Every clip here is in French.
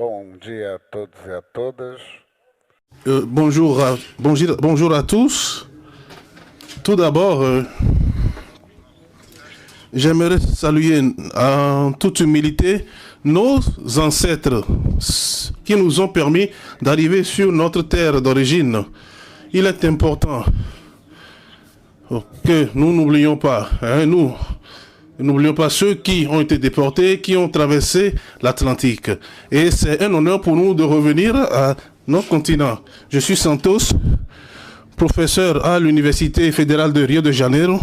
Bom dia a todos e a todas. Bonjour à tous. Tout d'abord, j'aimerais saluer en toute humilité nos ancêtres qui nous ont permis d'arriver sur notre terre d'origine. Il est important que nous n'oublions pas, nous n'oublions pas ceux qui ont été déportés, qui ont traversé l'Atlantique. Et c'est un honneur pour nous de revenir à notre continent. Je suis Santos, professeur à l'Université fédérale de Rio de Janeiro.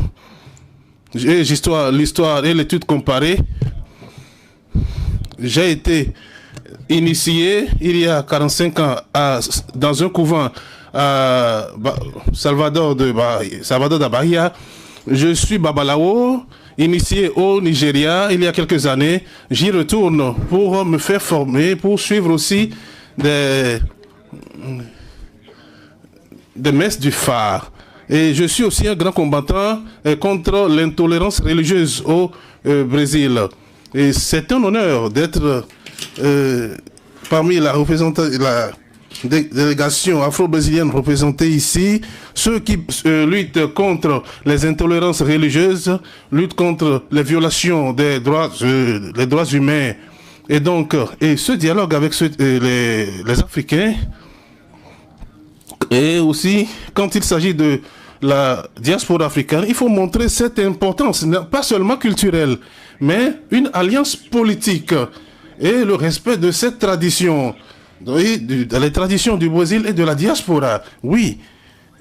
J'ai l'histoire et l'étude comparée. J'ai été initié il y a 45 ans dans un couvent à Salvador da Bahia. Je suis Babalawo, initié au Nigeria il y a quelques années. J'y retourne pour me faire former, pour suivre aussi des messes du phare. Et je suis aussi un grand combattant contre l'intolérance religieuse au Brésil. Et c'est un honneur d'être parmi la délégation afro-brésilienne représentée ici, ceux qui luttent contre les intolérances religieuses, luttent contre les violations des droits humains. Et donc, ce dialogue avec les Africains, et aussi quand il s'agit de la diaspora africaine, il faut montrer cette importance, pas seulement culturelle, mais une alliance politique et le respect de cette tradition, les traditions du Brésil et de la diaspora. Oui.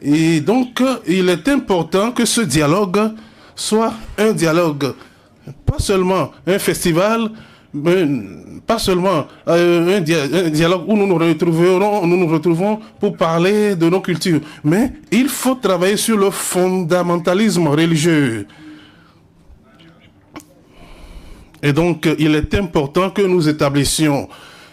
Et donc, il est important que ce dialogue soit un dialogue, pas seulement un festival, pas seulement un dialogue où nous nous retrouvons pour parler de nos cultures, mais il faut travailler sur le fondamentalisme religieux. Et donc, il est important que nous établissions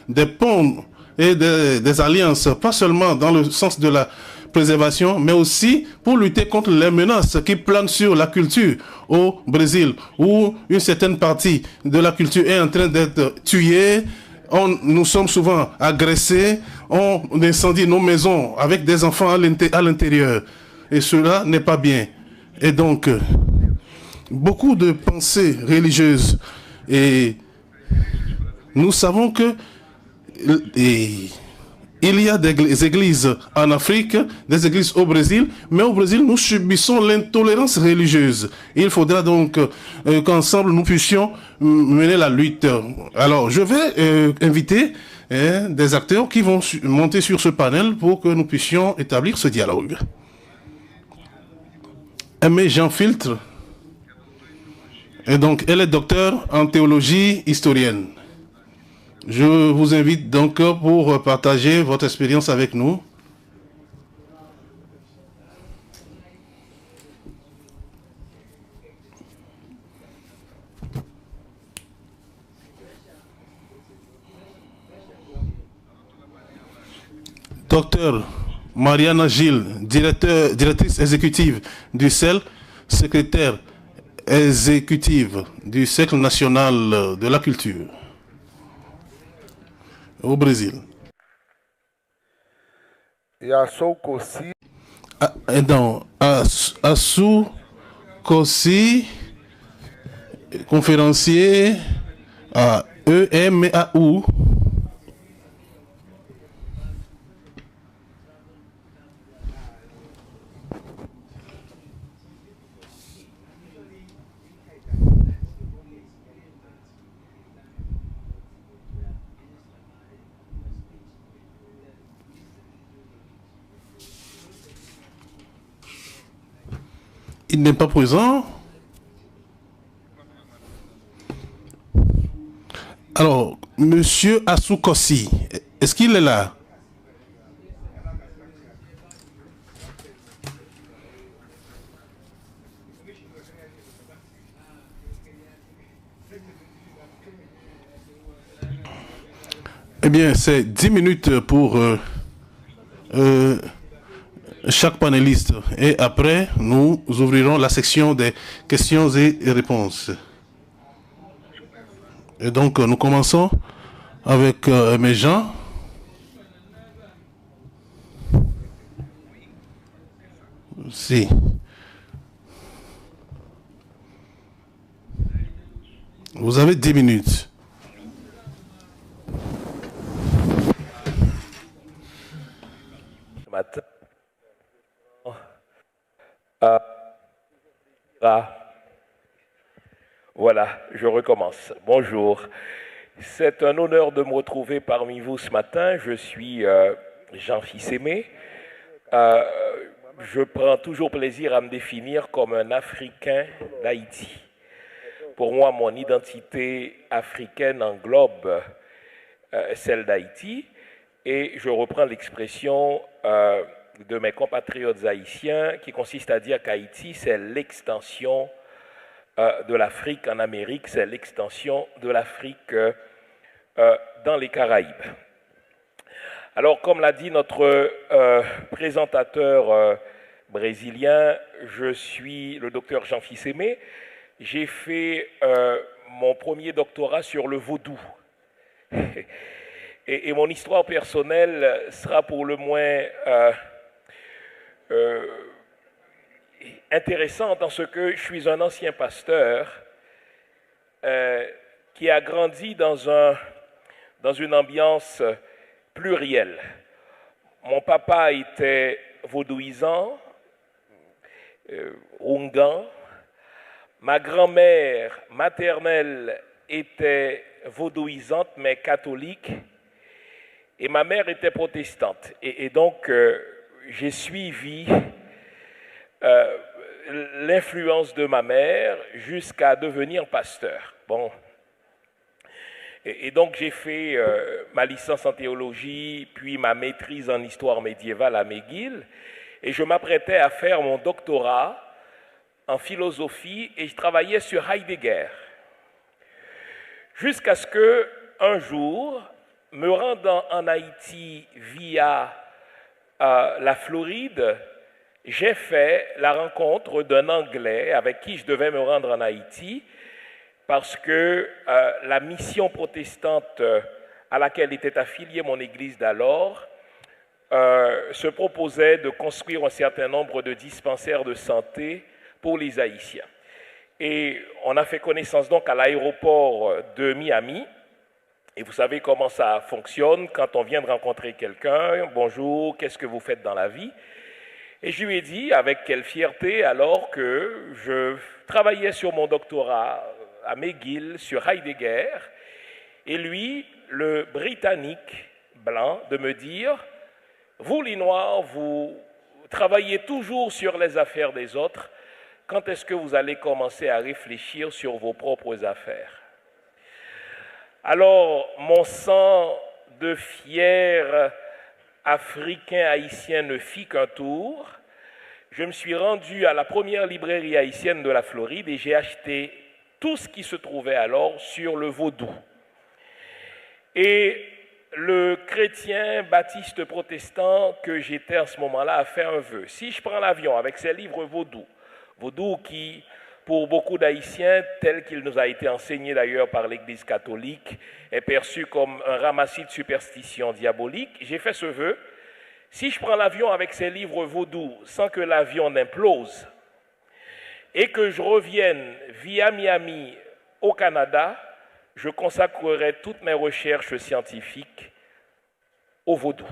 des ponts et des alliances, pas seulement dans le sens de la préservation, mais aussi pour lutter contre les menaces qui planent sur la culture au Brésil, où une certaine partie de la culture est en train d'être tuée. Nous sommes souvent agressés, on incendie nos maisons avec des enfants à l'intérieur. Et cela n'est pas bien. Et donc, beaucoup de pensées religieuses. Et nous savons que il y a des églises en Afrique, des églises au Brésil, mais au Brésil, nous subissons l'intolérance religieuse. Il faudra donc qu'ensemble, nous puissions mener la lutte. Alors, je vais inviter des acteurs qui vont monter sur ce panel pour que nous puissions établir ce dialogue. Aimée Jean Filtre, et donc, elle est docteure en théologie historienne. Je vous invite donc pour partager votre expérience avec nous. Docteur Mariana Gilles, directrice exécutive du CEL, secrétaire exécutive du Cercle national de la culture au Brésil. Yassou Kossi. Donc, Assou Kossi, conférencier à EMAU. Il n'est pas présent. Alors, Monsieur Assou Kossi, est-ce qu'il est là? Eh bien, c'est 10 minutes pour chaque panéliste. Et après, nous ouvrirons la section des questions et réponses. Et donc, nous commençons avec mes gens. Si. Vous avez 10 minutes. Ce matin. Voilà, je recommence. Bonjour. C'est un honneur de me retrouver parmi vous ce matin. Je suis Jean Fils-Aimé. Je prends toujours plaisir à me définir comme un Africain d'Haïti. Pour moi, mon identité africaine englobe celle d'Haïti et je reprends l'expression de mes compatriotes haïtiens qui consiste à dire qu'Haïti, c'est l'extension de l'Afrique en Amérique, c'est l'extension de l'Afrique dans les Caraïbes. Alors, comme l'a dit notre présentateur brésilien, je suis le docteur Jean Fils-Aimé. J'ai fait mon premier doctorat sur le vaudou. Et mon histoire personnelle sera pour le moins intéressante en ce que je suis un ancien pasteur qui a grandi dans une ambiance plurielle. Mon papa était vaudouisant, Oungan. Ma grand-mère maternelle était vaudouisante, mais catholique, et ma mère était protestante. Et donc, j'ai suivi l'influence de ma mère jusqu'à devenir pasteur. Bon. Et donc, j'ai fait ma licence en théologie, puis ma maîtrise en histoire médiévale à McGill, et je m'apprêtais à faire mon doctorat en philosophie et je travaillais sur Heidegger. Jusqu'à ce que, un jour, me rendant en Haïti via la Floride, j'ai fait la rencontre d'un Anglais avec qui je devais me rendre en Haïti parce que la mission protestante à laquelle était affiliée mon église d'alors se proposait de construire un certain nombre de dispensaires de santé pour les Haïtiens. Et on a fait connaissance donc à l'aéroport de Miami. Et vous savez comment ça fonctionne quand on vient de rencontrer quelqu'un. Bonjour, qu'est-ce que vous faites dans la vie? Et je lui ai dit avec quelle fierté alors que je travaillais sur mon doctorat à McGill sur Heidegger. Et lui, le Britannique blanc, de me dire, vous les Noirs, vous travaillez toujours sur les affaires des autres. Quand est-ce que vous allez commencer à réfléchir sur vos propres affaires? Alors, mon sang de fier Africain haïtien ne fit qu'un tour. Je me suis rendu à la première librairie haïtienne de la Floride et j'ai acheté tout ce qui se trouvait alors sur le vaudou. Et le chrétien baptiste protestant que j'étais à ce moment-là a fait un vœu. Si je prends l'avion avec ces livres vaudou qui, pour beaucoup d'Haïtiens, tel qu'il nous a été enseigné d'ailleurs par l'Église catholique, est perçu comme un ramassis de superstitions diaboliques, j'ai fait ce vœu. Si je prends l'avion avec ces livres vaudou sans que l'avion n'implose et que je revienne via Miami au Canada, je consacrerai toutes mes recherches scientifiques au vaudou.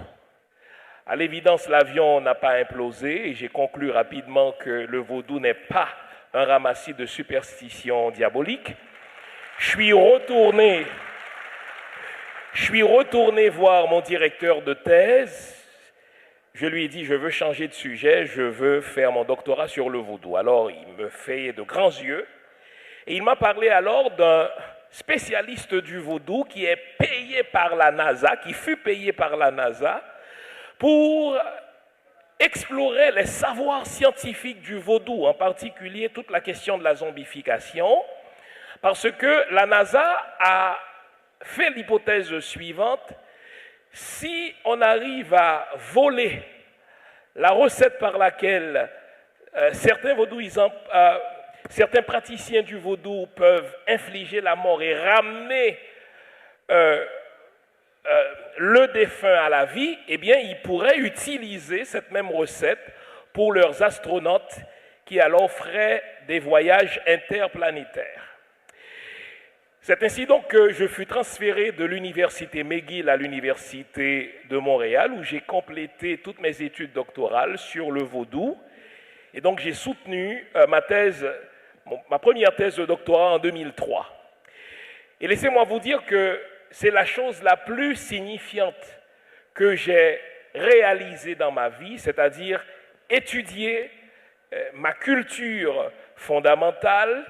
À l'évidence, l'avion n'a pas implosé et j'ai conclu rapidement que le vaudou n'est pas un ramassis de superstitions diaboliques. Je suis retourné voir mon directeur de thèse. Je lui ai dit, je veux changer de sujet, je veux faire mon doctorat sur le vaudou. Alors, il me fait de grands yeux et il m'a parlé alors d'un spécialiste du vaudou qui est payé par la NASA, qui fut payé par la NASA pour explorer les savoirs scientifiques du vaudou, en particulier toute la question de la zombification, parce que la NASA a fait l'hypothèse suivante: si on arrive à voler la recette par laquelle certains praticiens du vaudou peuvent infliger la mort et ramener le défunt à la vie, eh bien, ils pourraient utiliser cette même recette pour leurs astronautes qui alors feraient des voyages interplanétaires. C'est ainsi donc que je fus transféré de l'université McGill à l'université de Montréal, où j'ai complété toutes mes études doctorales sur le vaudou. Et donc j'ai soutenu ma première thèse de doctorat en 2003. Et laissez-moi vous dire que c'est la chose la plus signifiante que j'ai réalisée dans ma vie, c'est-à-dire étudier ma culture fondamentale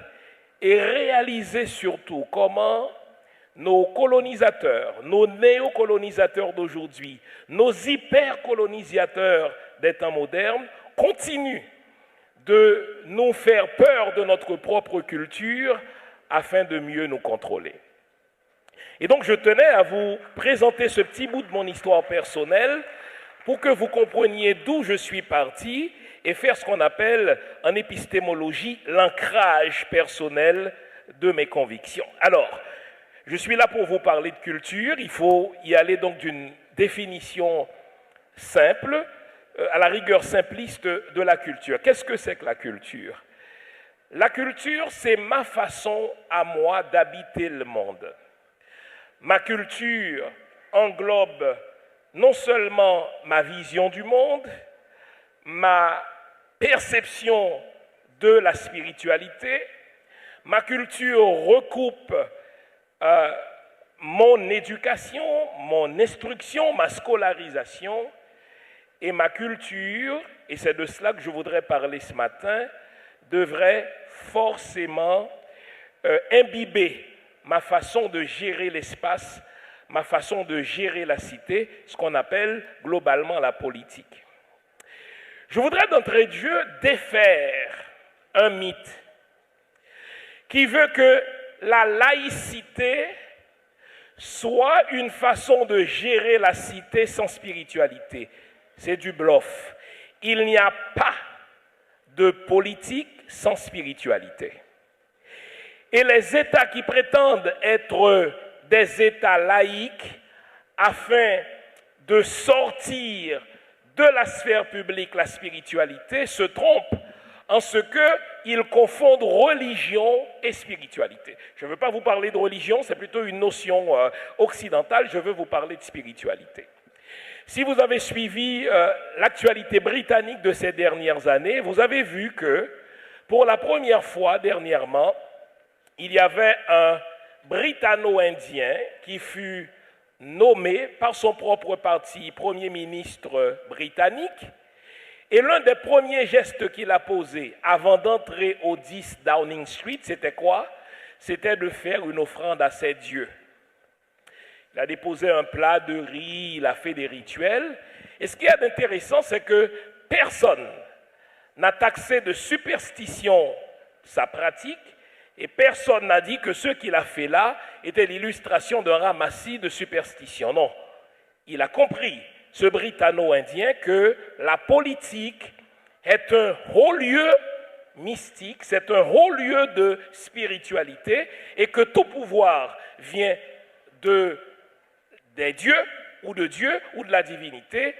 et réaliser surtout comment nos colonisateurs, nos néocolonisateurs d'aujourd'hui, nos hypercolonisateurs des temps modernes continuent de nous faire peur de notre propre culture afin de mieux nous contrôler. Et donc je tenais à vous présenter ce petit bout de mon histoire personnelle pour que vous compreniez d'où je suis parti et faire ce qu'on appelle en épistémologie l'ancrage personnel de mes convictions. Alors, je suis là pour vous parler de culture, il faut y aller donc d'une définition simple, à la rigueur simpliste de la culture. Qu'est-ce que c'est que la culture? La culture, c'est ma façon à moi d'habiter le monde. Ma culture englobe non seulement ma vision du monde, ma perception de la spiritualité, ma culture recoupe mon éducation, mon instruction, ma scolarisation, et ma culture, et c'est de cela que je voudrais parler ce matin, devrait forcément imbiber ma façon de gérer l'espace, ma façon de gérer la cité, ce qu'on appelle globalement la politique. Je voudrais d'entrée de jeu défaire un mythe qui veut que la laïcité soit une façon de gérer la cité sans spiritualité. C'est du bluff. Il n'y a pas de politique sans spiritualité. Et les États qui prétendent être des États laïques afin de sortir de la sphère publique la spiritualité se trompent en ce qu'ils confondent religion et spiritualité. Je ne veux pas vous parler de religion, c'est plutôt une notion occidentale, je veux vous parler de spiritualité. Si vous avez suivi l'actualité britannique de ces dernières années, vous avez vu que pour la première fois dernièrement, il y avait un Britanno-Indien qui fut nommé par son propre parti Premier ministre britannique. Et l'un des premiers gestes qu'il a posés avant d'entrer au 10 Downing Street, c'était quoi? C'était de faire une offrande à ses dieux. Il a déposé un plat de riz, il a fait des rituels. Et ce qui est intéressant, c'est que personne n'a taxé de superstition sa pratique et personne n'a dit que ce qu'il a fait là était l'illustration d'un ramassis de superstitions. Non, il a compris, ce Britanno-Indien, que la politique est un haut lieu mystique, c'est un haut lieu de spiritualité et que tout pouvoir vient des dieux ou de la divinité.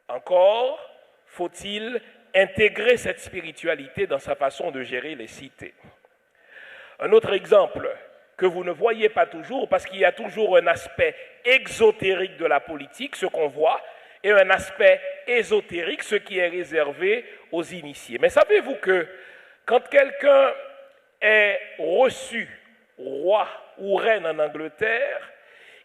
Encore faut-il intégrer cette spiritualité dans sa façon de gérer les cités. Un autre exemple que vous ne voyez pas toujours, parce qu'il y a toujours un aspect exotérique de la politique, ce qu'on voit, et un aspect ésotérique, ce qui est réservé aux initiés. Mais savez-vous que quand quelqu'un est reçu roi ou reine en Angleterre,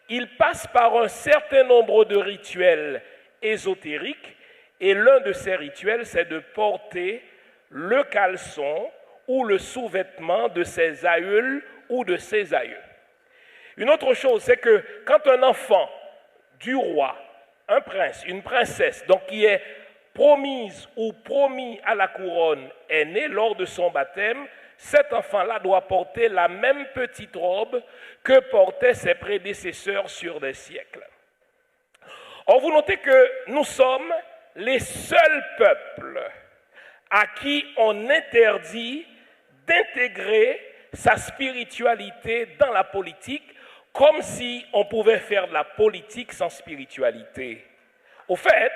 il passe par un certain nombre de rituels ésotériques, et l'un de ces rituels, c'est de porter le caleçon ou le sous-vêtement de ses aïeuls ou de ses aïeux. Une autre chose, c'est que quand un enfant du roi, un prince, une princesse, donc qui est promise ou promis à la couronne, est né lors de son baptême, cet enfant-là doit porter la même petite robe que portaient ses prédécesseurs sur des siècles. Or, vous notez que nous sommes les seuls peuples à qui on interdit d'intégrer sa spiritualité dans la politique comme si on pouvait faire de la politique sans spiritualité. Au fait,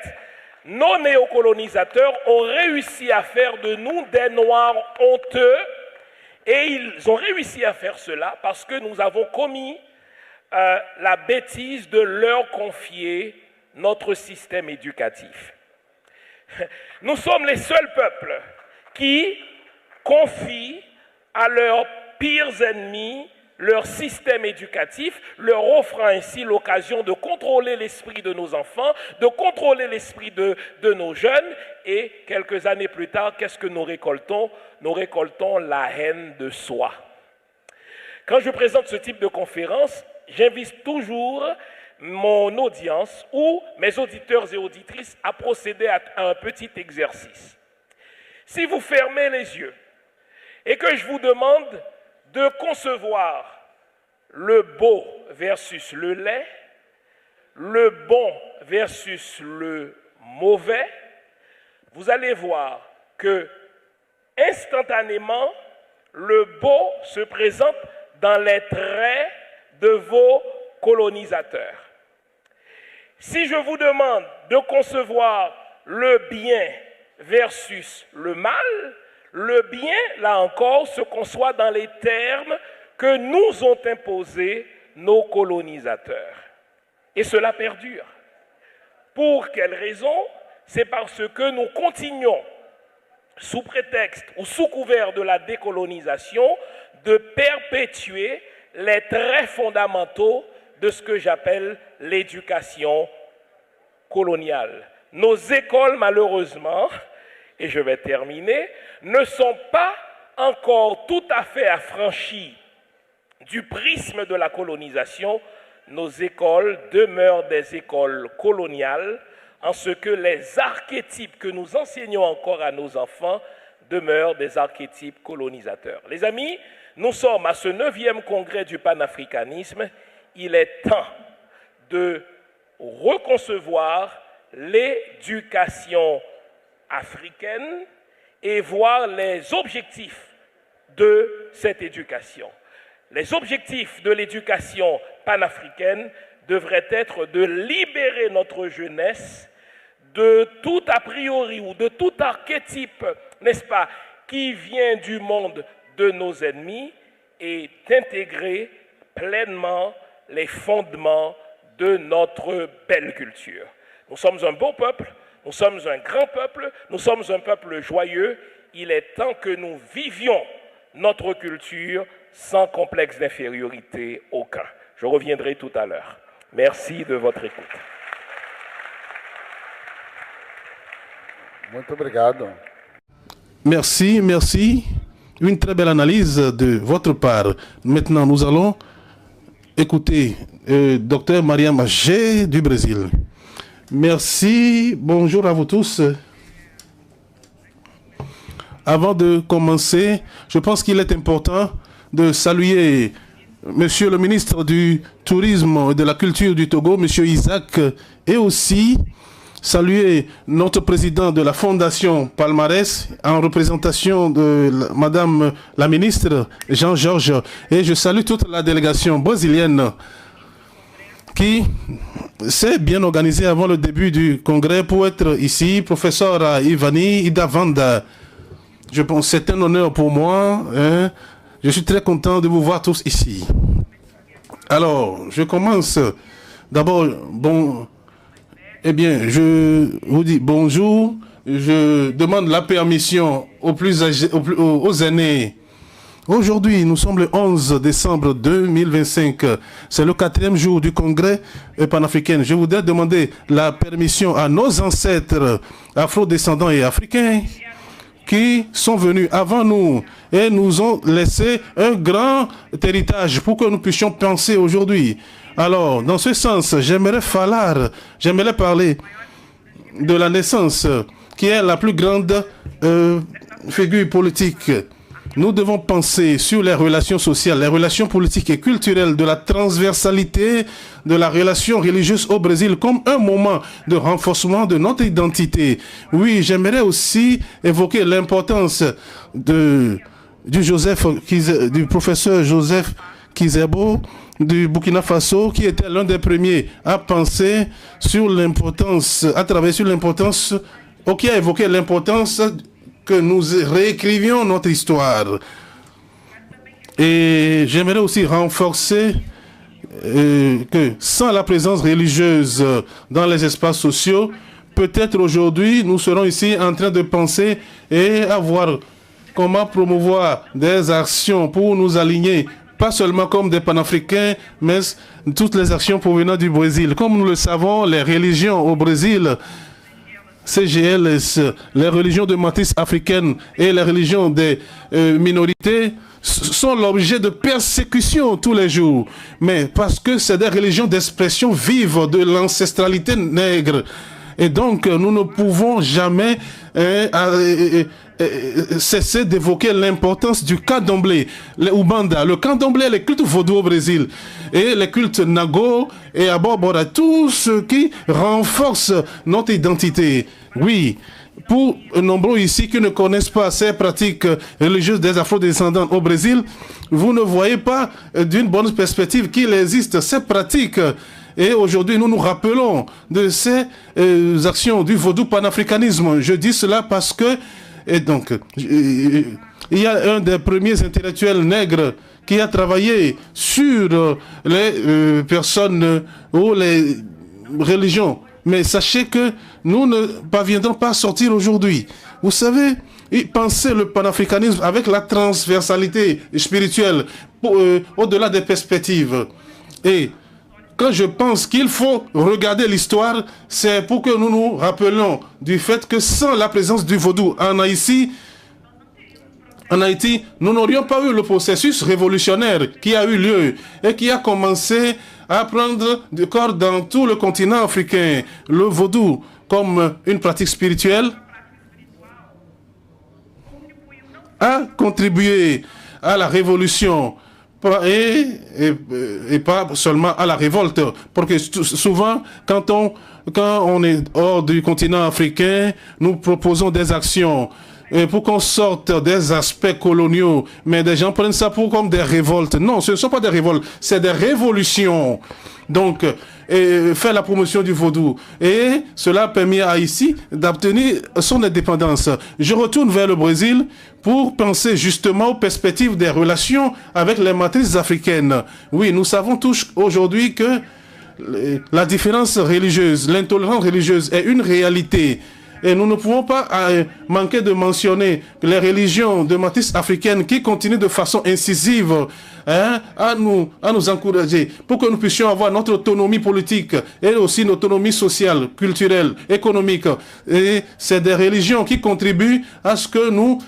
nos néocolonisateurs ont réussi à faire de nous des Noirs honteux, et ils ont réussi à faire cela parce que nous avons commis la bêtise de leur confier notre système éducatif. Nous sommes les seuls peuples qui confient à leurs pires ennemis leur système éducatif, leur offrant ainsi l'occasion de contrôler l'esprit de nos enfants, de contrôler l'esprit de nos jeunes, et quelques années plus tard, qu'est-ce que nous récoltons? Nous récoltons la haine de soi. Quand je présente ce type de conférence, j'invite toujours mon audience ou mes auditeurs et auditrices à procéder à un petit exercice. Si vous fermez les yeux et que je vous demande de concevoir le beau versus le laid, le bon versus le mauvais, vous allez voir que instantanément, le beau se présente dans les traits de vos colonisateurs. Si je vous demande de concevoir le bien versus le mal, le bien, là encore, se conçoit dans les termes que nous ont imposés nos colonisateurs. Et cela perdure. Pour quelle raison? C'est parce que nous continuons, sous prétexte ou sous couvert de la décolonisation, de perpétuer les traits fondamentaux de ce que j'appelle l'éducation coloniale. Nos écoles, malheureusement, et je vais terminer, ne sont pas encore tout à fait affranchies du prisme de la colonisation. Nos écoles demeurent des écoles coloniales, en ce que les archétypes que nous enseignons encore à nos enfants demeurent des archétypes colonisateurs. Les amis, nous sommes à ce 9e congrès du panafricanisme. Il est temps de reconcevoir l'éducation africaine et voir les objectifs de cette éducation. Les objectifs de l'éducation panafricaine devraient être de libérer notre jeunesse de tout a priori ou de tout archétype, n'est-ce pas, qui vient du monde de nos ennemis et d'intégrer pleinement les fondements de notre belle culture. Nous sommes un beau peuple, nous sommes un grand peuple, nous sommes un peuple joyeux. Il est temps que nous vivions notre culture sans complexe d'infériorité aucun. Je reviendrai tout à l'heure. Merci de votre écoute. Muito obrigado. Merci, merci. Une très belle analyse de votre part. Maintenant, nous allons écouter Dr Mariam G du Brésil. Merci, bonjour à vous tous. Avant de commencer, je pense qu'il est important de saluer Monsieur le ministre du Tourisme et de la Culture du Togo, Monsieur Isaac, et aussi saluer notre président de la Fondation Palmarès en représentation de Madame la ministre Jean-Georges. Et je salue toute la délégation brésilienne qui s'est bien organisée avant le début du congrès pour être ici. Professeur Ivani Idavanda, je pense que c'est un honneur pour moi. Hein. Je suis très content de vous voir tous ici. Alors, je commence. D'abord, eh bien, je vous dis bonjour. Je demande la permission aux plus âgés, aux aînés. Aujourd'hui, nous sommes le 11 décembre 2025. C'est le 4e jour du congrès panafricain. Je voudrais demander la permission à nos ancêtres afro-descendants et africains qui sont venus avant nous et nous ont laissé un grand héritage pour que nous puissions penser aujourd'hui. Alors, dans ce sens, j'aimerais parler de la naissance, qui est la plus grande figure politique. Nous devons penser sur les relations sociales, les relations politiques et culturelles, de la transversalité de la relation religieuse au Brésil comme un moment de renforcement de notre identité. Oui, j'aimerais aussi évoquer l'importance du professeur Joseph Kizerbo du Burkina Faso, qui était l'un des premiers à penser sur l'importance, à travailler sur l'importance, ou qui a évoqué l'importance que nous réécrivions notre histoire. Et j'aimerais aussi renforcer que sans la présence religieuse dans les espaces sociaux, peut-être aujourd'hui nous serons ici en train de penser et à voir comment promouvoir des actions pour nous aligner, pas seulement comme des panafricains, mais toutes les actions provenant du Brésil. Comme nous le savons, les religions au Brésil, CGLS, les religions de matrice africaine et les religions des minorités sont l'objet de persécutions tous les jours. Mais parce que c'est des religions d'expression vive de l'ancestralité nègre. Et donc, nous ne pouvons jamais cesser d'évoquer l'importance du candomblé, le Ubanda, le candomblé, les cultes vaudou au Brésil, et les cultes Nago et Abobora, tout ce qui renforce notre identité. Oui, pour nombreux ici qui ne connaissent pas ces pratiques religieuses des afro-descendants au Brésil, vous ne voyez pas d'une bonne perspective qu'il existe ces pratiques. Et aujourd'hui, nous nous rappelons de ces actions du vaudou panafricanisme. Je dis cela parce que, et donc, il y a un des premiers intellectuels nègres qui a travaillé sur les personnes ou les religions. Mais sachez que nous ne parviendrons pas à sortir aujourd'hui. Vous savez, penser le panafricanisme avec la transversalité spirituelle au-delà des perspectives. Et quand je pense qu'il faut regarder l'histoire, c'est pour que nous nous rappelions du fait que sans la présence du vaudou en Haïti, nous n'aurions pas eu le processus révolutionnaire qui a eu lieu et qui a commencé à prendre du corps dans tout le continent africain. Le vaudou comme une pratique spirituelle a contribué à la révolution et pas seulement à la révolte. Parce que souvent, quand on est hors du continent africain, nous proposons des actions pour qu'on sorte des aspects coloniaux, mais des gens prennent ça comme des révoltes. Non, ce ne sont pas des révoltes, c'est des révolutions. Donc, faire la promotion du vaudou. Et cela a permis à Haïti d'obtenir son indépendance. Je retourne vers le Brésil pour penser justement aux perspectives des relations avec les matrices africaines. Oui, nous savons tous aujourd'hui que la différence religieuse, l'intolérance religieuse est une réalité. Et nous ne pouvons pas manquer de mentionner les religions de matrice africaine qui continuent de façon incisive à nous encourager pour que nous puissions avoir notre autonomie politique et aussi notre autonomie sociale, culturelle, économique. Et c'est des religions qui contribuent à ce que nous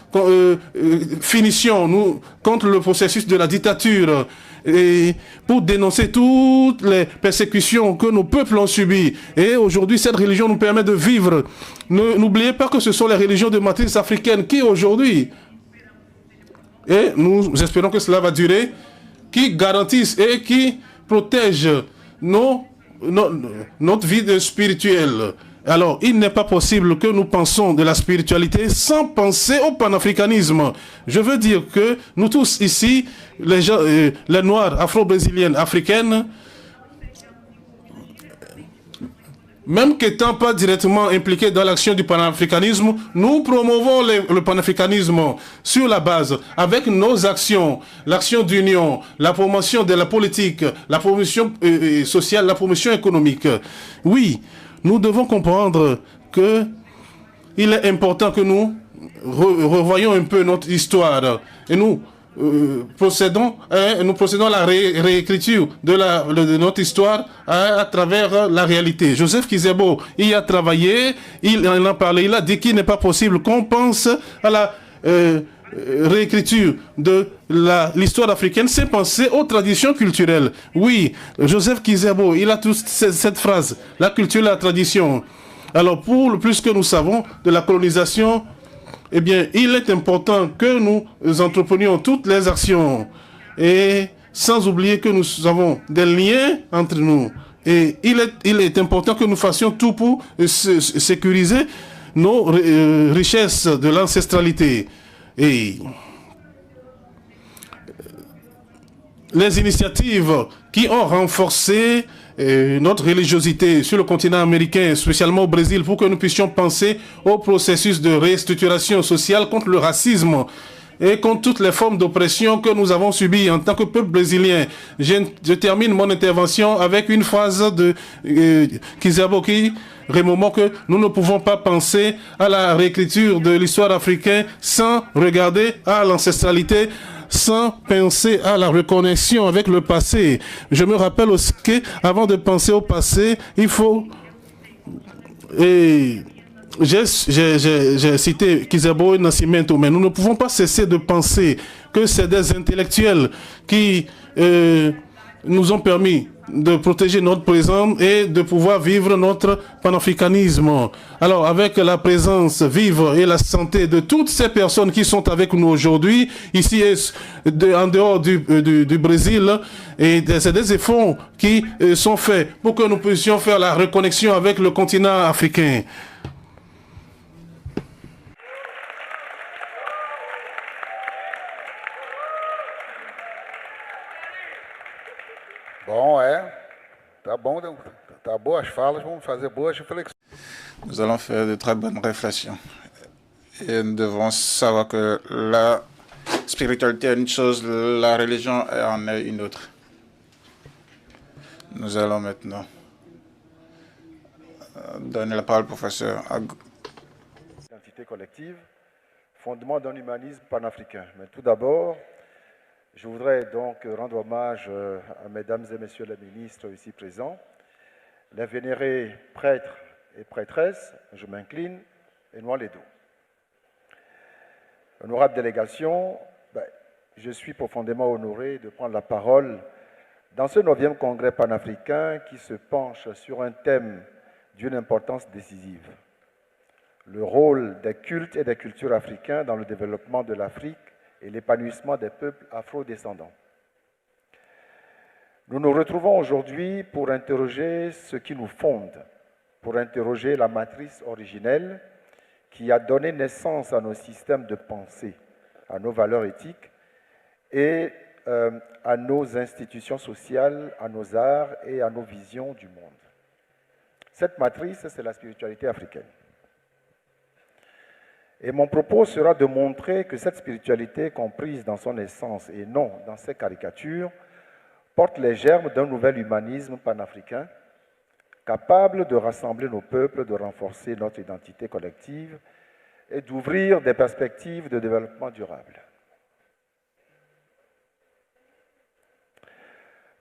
finissions contre le processus de la dictature. Et pour dénoncer toutes les persécutions que nos peuples ont subies. Et aujourd'hui, cette religion nous permet de vivre. N'oubliez pas que ce sont les religions de matrice africaine qui aujourd'hui, et nous espérons que cela va durer, qui garantissent et qui protègent notre vie spirituelle. Alors, il n'est pas possible que nous pensions de la spiritualité sans penser au panafricanisme. Je veux dire que nous tous ici, les Noirs, afro-brésiliennes, africaines, même qu'étant pas directement impliqués dans l'action du panafricanisme, nous promouvons le panafricanisme sur la base, avec nos actions, l'action d'union, la promotion de la politique, la promotion sociale, la promotion économique. Oui, nous devons comprendre que il est important que nous revoyons un peu notre histoire et nous procédons à la réécriture de notre histoire à travers la réalité. Joseph Kizerbo y a travaillé, il en a parlé, il a dit qu'il n'est pas possible qu'on pense à la réécriture de l'histoire africaine sans penser aux traditions culturelles. Oui, Joseph Kizerbo, il a toute cette phrase, la culture, la tradition. Alors, pour le plus que nous savons de la colonisation, eh bien, il est important que nous entreprenions toutes les actions et sans oublier que nous avons des liens entre nous. Et il est important que nous fassions tout pour sécuriser nos richesses de l'ancestralité. Et les initiatives qui ont renforcé notre religiosité sur le continent américain, spécialement au Brésil, pour que nous puissions penser au processus de restructuration sociale contre le racisme et contre toutes les formes d'oppression que nous avons subies en tant que peuple brésilien. Je termine mon intervention avec une phrase de Kizerboki Remomo, que nous ne pouvons pas penser à la réécriture de l'histoire africaine sans regarder à l'ancestralité, sans penser à la reconnexion avec le passé. Je me rappelle aussi qu'avant de penser au passé, il faut... J'ai cité Kizerbo et Nascimento, mais nous ne pouvons pas cesser de penser que c'est des intellectuels qui nous ont permis de protéger notre présent et de pouvoir vivre notre panafricanisme. Alors, avec la présence vive et la santé de toutes ces personnes qui sont avec nous aujourd'hui, ici et en dehors du Brésil, et c'est des efforts qui sont faits pour que nous puissions faire la reconnexion avec le continent africain. Bom, tá bom, tá boas falas, vamos fazer boas reflexões. Nous allons faire de très bonnes réflexions. Et nous devons savoir que la spiritualité est une chose, la religion en est une autre. Nous allons maintenant donner la parole au professeur Ag. Identité collective, fondement d'un humanisme panafricain. Mais tout d'abord, je voudrais donc rendre hommage à mesdames et messieurs les ministres ici présents, les vénérés prêtres et prêtresses, je m'incline et noie les dos. Honorable délégation, je suis profondément honoré de prendre la parole dans ce 9e congrès panafricain qui se penche sur un thème d'une importance décisive: le rôle des cultes et des cultures africains dans le développement de l'Afrique et l'épanouissement des peuples afro-descendants. Nous nous retrouvons aujourd'hui pour interroger ce qui nous fonde, pour interroger la matrice originelle qui a donné naissance à nos systèmes de pensée, à nos valeurs éthiques et à nos institutions sociales, à nos arts et à nos visions du monde. Cette matrice, c'est la spiritualité africaine. Et mon propos sera de montrer que cette spiritualité, comprise dans son essence et non dans ses caricatures, porte les germes d'un nouvel humanisme panafricain, capable de rassembler nos peuples, de renforcer notre identité collective et d'ouvrir des perspectives de développement durable.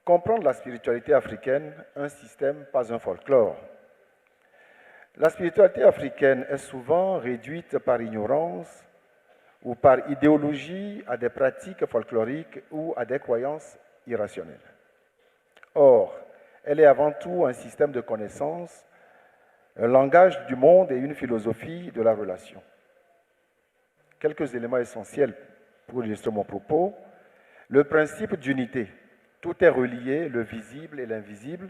Comprendre la spiritualité africaine, un système, pas un folklore. La spiritualité africaine est souvent réduite par ignorance ou par idéologie à des pratiques folkloriques ou à des croyances irrationnelles. Or, elle est avant tout un système de connaissances, un langage du monde et une philosophie de la relation. Quelques éléments essentiels pour illustrer mon propos. Le principe d'unité. Tout est relié, le visible et l'invisible,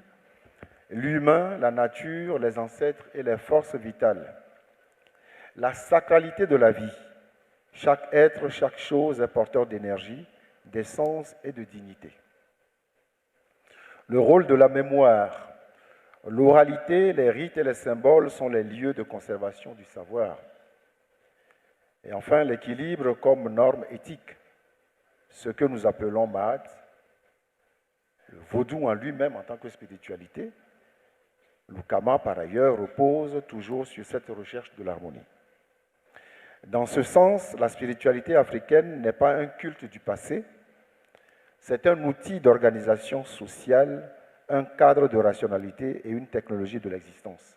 l'humain, la nature, les ancêtres et les forces vitales. La sacralité de la vie. Chaque être, chaque chose est porteur d'énergie, d'essence et de dignité. Le rôle de la mémoire. L'oralité, les rites et les symboles sont les lieux de conservation du savoir. Et enfin, l'équilibre comme norme éthique. Ce que nous appelons Maat, le vaudou en lui-même en tant que spiritualité. L'Ukama, par ailleurs, repose toujours sur cette recherche de l'harmonie. Dans ce sens, la spiritualité africaine n'est pas un culte du passé, c'est un outil d'organisation sociale, un cadre de rationalité et une technologie de l'existence.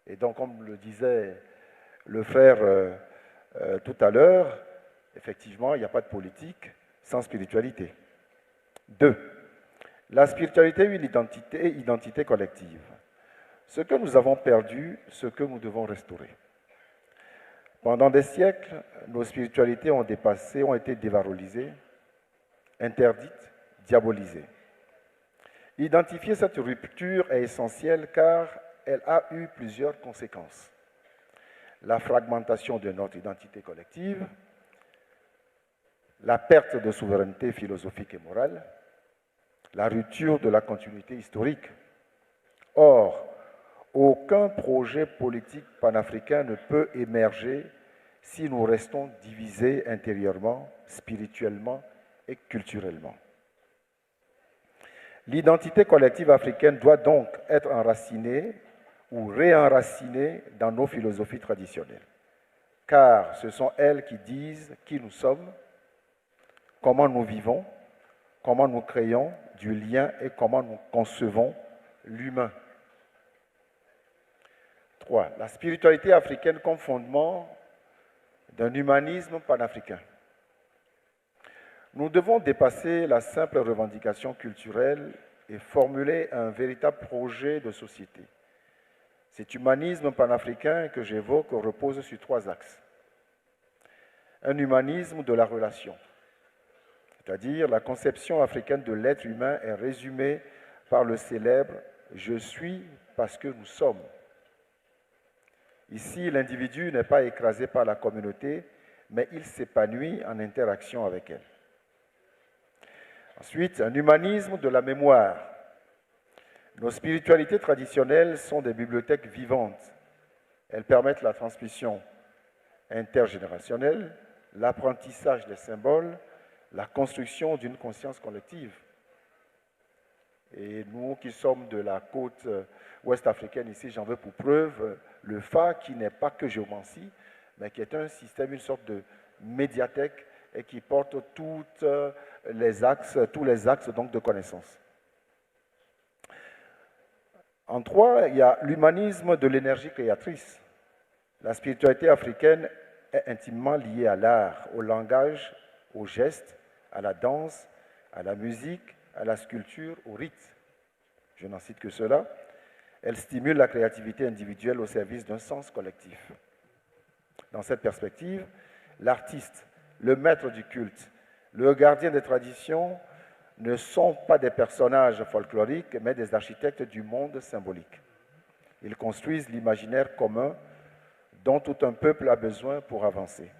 Et donc, comme le disait le frère tout à l'heure, effectivement, il n'y a pas de politique sans spiritualité. 2. La spiritualité est une identité collective. Ce que nous avons perdu, ce que nous devons restaurer. Pendant des siècles, nos spiritualités ont été dévalorisées, interdites, diabolisées. Identifier cette rupture est essentiel car elle a eu plusieurs conséquences. La fragmentation de notre identité collective, la perte de souveraineté philosophique et morale, la rupture de la continuité historique. Or, aucun projet politique panafricain ne peut émerger si nous restons divisés intérieurement, spirituellement et culturellement. L'identité collective africaine doit donc être enracinée ou réenracinée dans nos philosophies traditionnelles, car ce sont elles qui disent qui nous sommes, comment nous vivons, comment nous créons du lien et comment nous concevons l'humain. 3. La spiritualité africaine comme fondement d'un humanisme panafricain. Nous devons dépasser la simple revendication culturelle et formuler un véritable projet de société. Cet humanisme panafricain que j'évoque repose sur 3 axes. Un humanisme de la relation, c'est-à-dire la conception africaine de l'être humain est résumée par le célèbre « je suis parce que nous sommes ». Ici, l'individu n'est pas écrasé par la communauté, mais il s'épanouit en interaction avec elle. Ensuite, un humanisme de la mémoire. Nos spiritualités traditionnelles sont des bibliothèques vivantes. Elles permettent la transmission intergénérationnelle, l'apprentissage des symboles, la construction d'une conscience collective. Et nous qui sommes de la côte ouest africaine ici, j'en veux pour preuve le FA qui n'est pas que géomancie, mais qui est un système, une sorte de médiathèque et qui porte tous les axes donc de connaissances. En 3, il y a l'humanisme de l'énergie créatrice. La spiritualité africaine est intimement liée à l'art, au langage, au geste, à la danse, à la musique, à la sculpture, au rite. Je n'en cite que cela. Elle stimule la créativité individuelle au service d'un sens collectif. Dans cette perspective, l'artiste, le maître du culte, le gardien des traditions ne sont pas des personnages folkloriques, mais des architectes du monde symbolique. Ils construisent l'imaginaire commun dont tout un peuple a besoin pour avancer.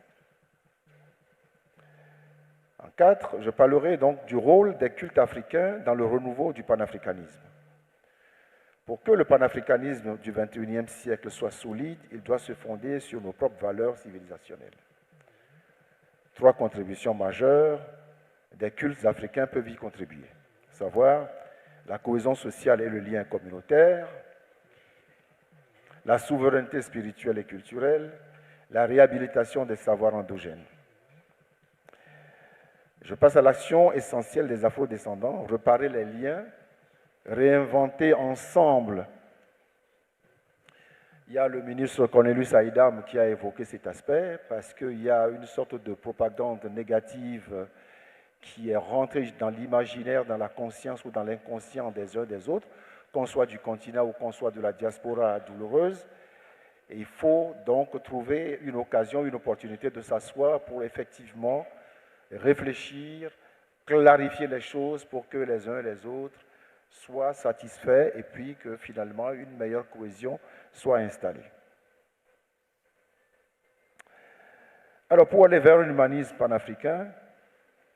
En 4, je parlerai donc du rôle des cultes africains dans le renouveau du panafricanisme. Pour que le panafricanisme du XXIe siècle soit solide, il doit se fonder sur nos propres valeurs civilisationnelles. 3 contributions majeures des cultes africains peuvent y contribuer, à savoir la cohésion sociale et le lien communautaire, la souveraineté spirituelle et culturelle, la réhabilitation des savoirs endogènes. Je passe à l'action essentielle des afro-descendants, réparer les liens, réinventer ensemble. Il y a le ministre Cornelius Aïdam qui a évoqué cet aspect parce qu'il y a une sorte de propagande négative qui est rentrée dans l'imaginaire, dans la conscience ou dans l'inconscient des uns des autres, qu'on soit du continent ou qu'on soit de la diaspora douloureuse. Et il faut donc trouver une occasion, une opportunité de s'asseoir pour effectivement réfléchir, clarifier les choses pour que les uns et les autres soient satisfaits et puis que finalement une meilleure cohésion soit installée. Alors pour aller vers l'humanisme panafricain,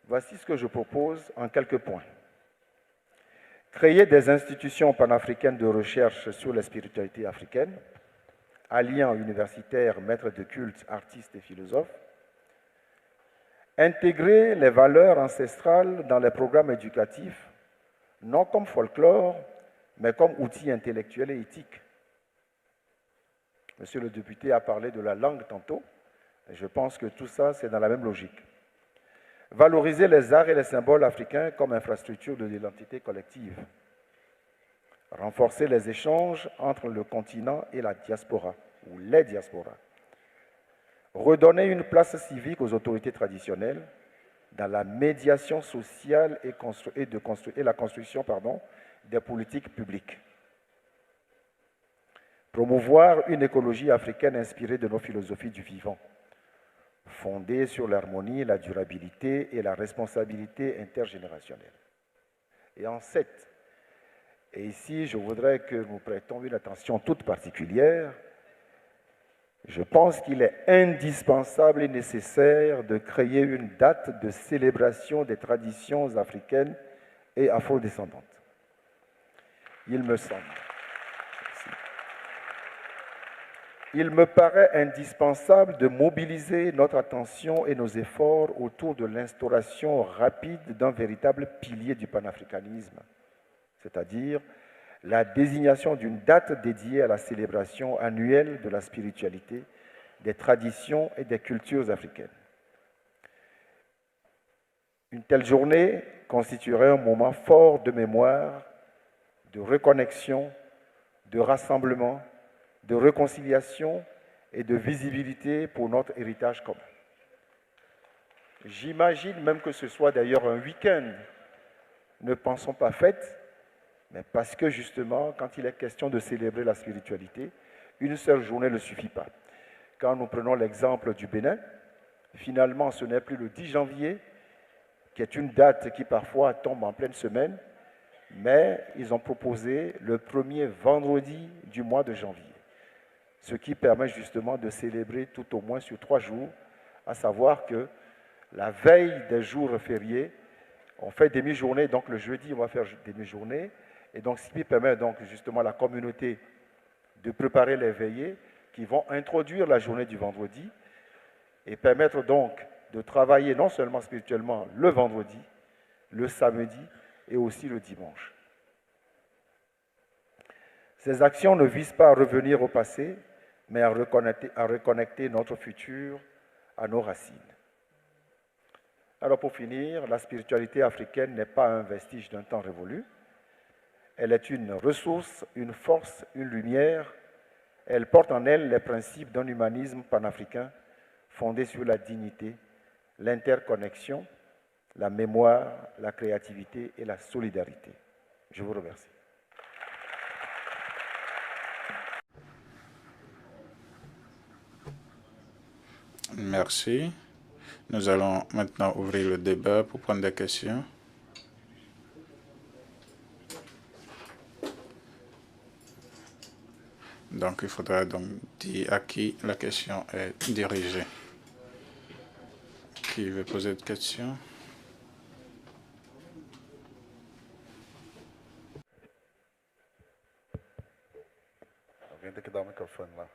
voici ce que je propose en quelques points. Créer des institutions panafricaines de recherche sur la spiritualité africaine, alliant universitaires, maîtres de culte, artistes et philosophes. Intégrer les valeurs ancestrales dans les programmes éducatifs, non comme folklore, mais comme outil intellectuel et éthique. Monsieur le député a parlé de la langue tantôt, et je pense que tout ça, c'est dans la même logique. Valoriser les arts et les symboles africains comme infrastructure de l'identité collective. Renforcer les échanges entre le continent et la diaspora, ou les diasporas. Redonner une place civique aux autorités traditionnelles dans la médiation sociale et la construction des politiques publiques. Promouvoir une écologie africaine inspirée de nos philosophies du vivant, fondée sur l'harmonie, la durabilité et la responsabilité intergénérationnelle. Et en 7, et ici je voudrais que nous prêtons une attention toute particulière, je pense qu'il est indispensable et nécessaire de créer une date de célébration des traditions africaines et afrodescendantes. Il me semble. Il me paraît indispensable de mobiliser notre attention et nos efforts autour de l'instauration rapide d'un véritable pilier du panafricanisme, c'est-à-dire la désignation d'une date dédiée à la célébration annuelle de la spiritualité, des traditions et des cultures africaines. Une telle journée constituerait un moment fort de mémoire, de reconnexion, de rassemblement, de réconciliation et de visibilité pour notre héritage commun. J'imagine même que ce soit d'ailleurs un week-end. Ne pensons pas fête, mais parce que justement, quand il est question de célébrer la spiritualité, une seule journée ne suffit pas. Quand nous prenons l'exemple du Bénin, finalement, ce n'est plus le 10 janvier, qui est une date qui parfois tombe en pleine semaine, mais ils ont proposé le premier vendredi du mois de janvier, ce qui permet justement de célébrer tout au moins sur 3 jours, à savoir que la veille des jours fériés, on fait demi-journée, donc le jeudi, on va faire demi-journée, et donc ce qui permet donc justement à la communauté de préparer les veillées qui vont introduire la journée du vendredi et permettre donc de travailler non seulement spirituellement le vendredi, le samedi et aussi le dimanche. Ces actions ne visent pas à revenir au passé, mais à reconnecter notre futur à nos racines. Alors pour finir, la spiritualité africaine n'est pas un vestige d'un temps révolu. Elle est une ressource, une force, une lumière. Elle porte en elle les principes d'un humanisme panafricain fondé sur la dignité, l'interconnexion, la mémoire, la créativité et la solidarité. Je vous remercie. Merci. Nous allons maintenant ouvrir le débat pour prendre des questions. Donc, il faudra donc dire à qui la question est dirigée. Qui veut poser une question? Alguém tem que dar o microfone lá.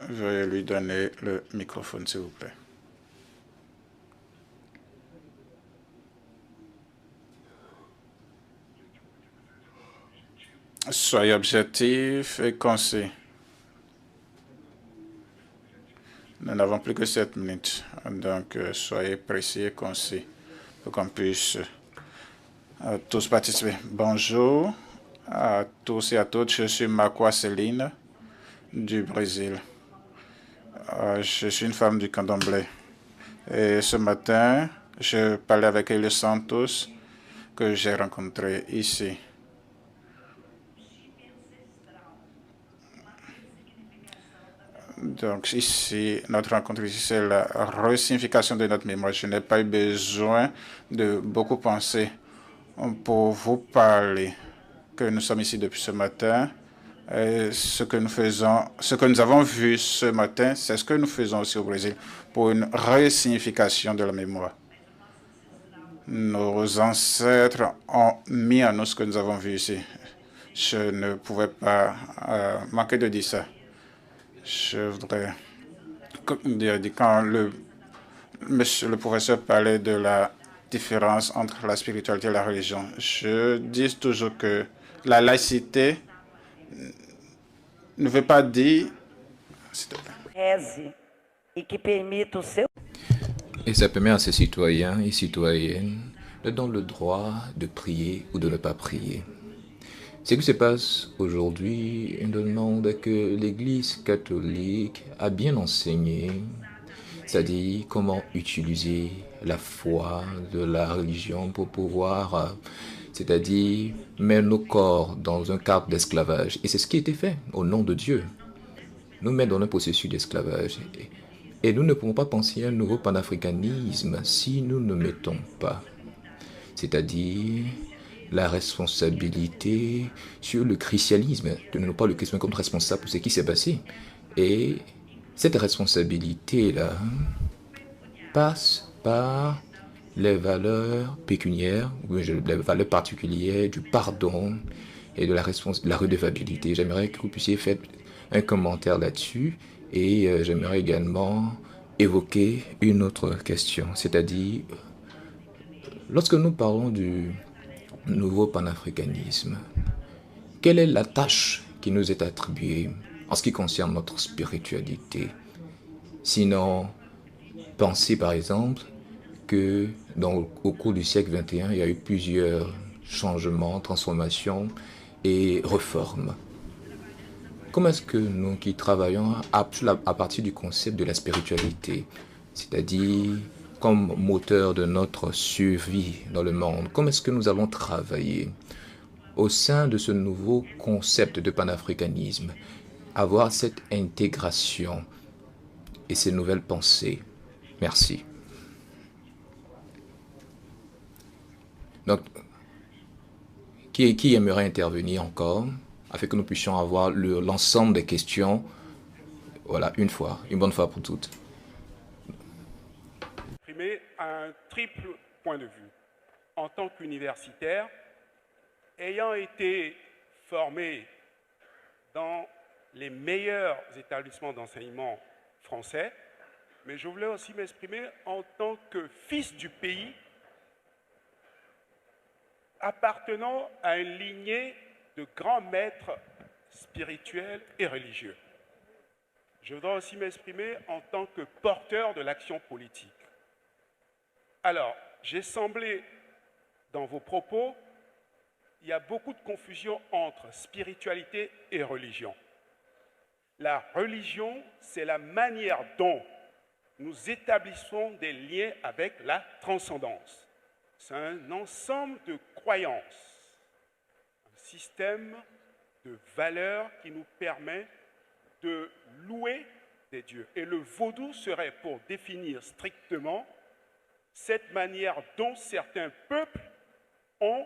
Veuillez lui donner le microphone, s'il vous plaît. Soyez objectif et concis. Nous n'avons plus que 7 minutes, donc soyez précis et concis pour qu'on puisse tous participer. Bonjour à tous et à toutes, je suis Makwa Céline du Brésil. Je suis une femme du candomblé. Et ce matin, je parlais avec Elio Santos que j'ai rencontré ici. Donc ici, notre rencontre ici, c'est la resignification de notre mémoire. Je n'ai pas eu besoin de beaucoup penser pour vous parler que nous sommes ici depuis ce matin. Et ce que nous avons vu ce matin, c'est ce que nous faisons aussi au Brésil pour une resignification de la mémoire. Nos ancêtres ont mis en nous ce que nous avons vu ici. Je ne pouvais pas manquer de dire ça. Je voudrais dire, quand le professeur parlait de la différence entre la spiritualité et la religion, je dis toujours que la laïcité ne veut pas dire... Et ça permet à ces citoyens et citoyennes de donner le droit de prier ou de ne pas prier. Ce qui se passe aujourd'hui nous demande que l'Église catholique a bien enseigné, c'est-à-dire comment utiliser la foi de la religion pour pouvoir, c'est-à-dire mettre nos corps dans un cadre d'esclavage. Et c'est ce qui a été fait au nom de Dieu. Nous mettons dans un processus d'esclavage. Et nous ne pouvons pas penser à un nouveau panafricanisme si nous ne mettons pas, c'est-à-dire la responsabilité sur le christianisme. Tenons pas le christianisme comme responsable pour ce qui s'est passé. Et cette responsabilité-là passe par les valeurs pécuniaires, les valeurs particulières du pardon et de la redevabilité. J'aimerais que vous puissiez faire un commentaire là-dessus et j'aimerais également évoquer une autre question, c'est-à-dire, lorsque nous parlons du nouveau panafricanisme, quelle est la tâche qui nous est attribuée en ce qui concerne notre spiritualité? Sinon, pensez par exemple que au cours du siècle XXI, il y a eu plusieurs changements, transformations et réformes. Comment est-ce que nous qui travaillons à partir du concept de la spiritualité, c'est-à-dire comme moteur de notre survie dans le monde, comment est-ce que nous allons travailler au sein de ce nouveau concept de panafricanisme, avoir cette intégration et ces nouvelles pensées? Merci. Donc, qui aimerait intervenir encore afin que nous puissions avoir l'ensemble des questions, voilà, une bonne fois pour toutes. Exprimer un triple point de vue. En tant qu'universitaire, ayant été formé dans les meilleurs établissements d'enseignement français, mais je voulais aussi m'exprimer en tant que fils du pays, appartenant à une lignée de grands maîtres spirituels et religieux. Je voudrais aussi m'exprimer en tant que porteur de l'action politique. Alors, j'ai semblé, dans vos propos, il y a beaucoup de confusion entre spiritualité et religion. La religion, c'est la manière dont nous établissons des liens avec la transcendance. C'est un ensemble de croyances, un système de valeurs qui nous permet de louer des dieux. Et le vaudou serait, pour définir strictement, cette manière dont certains peuples ont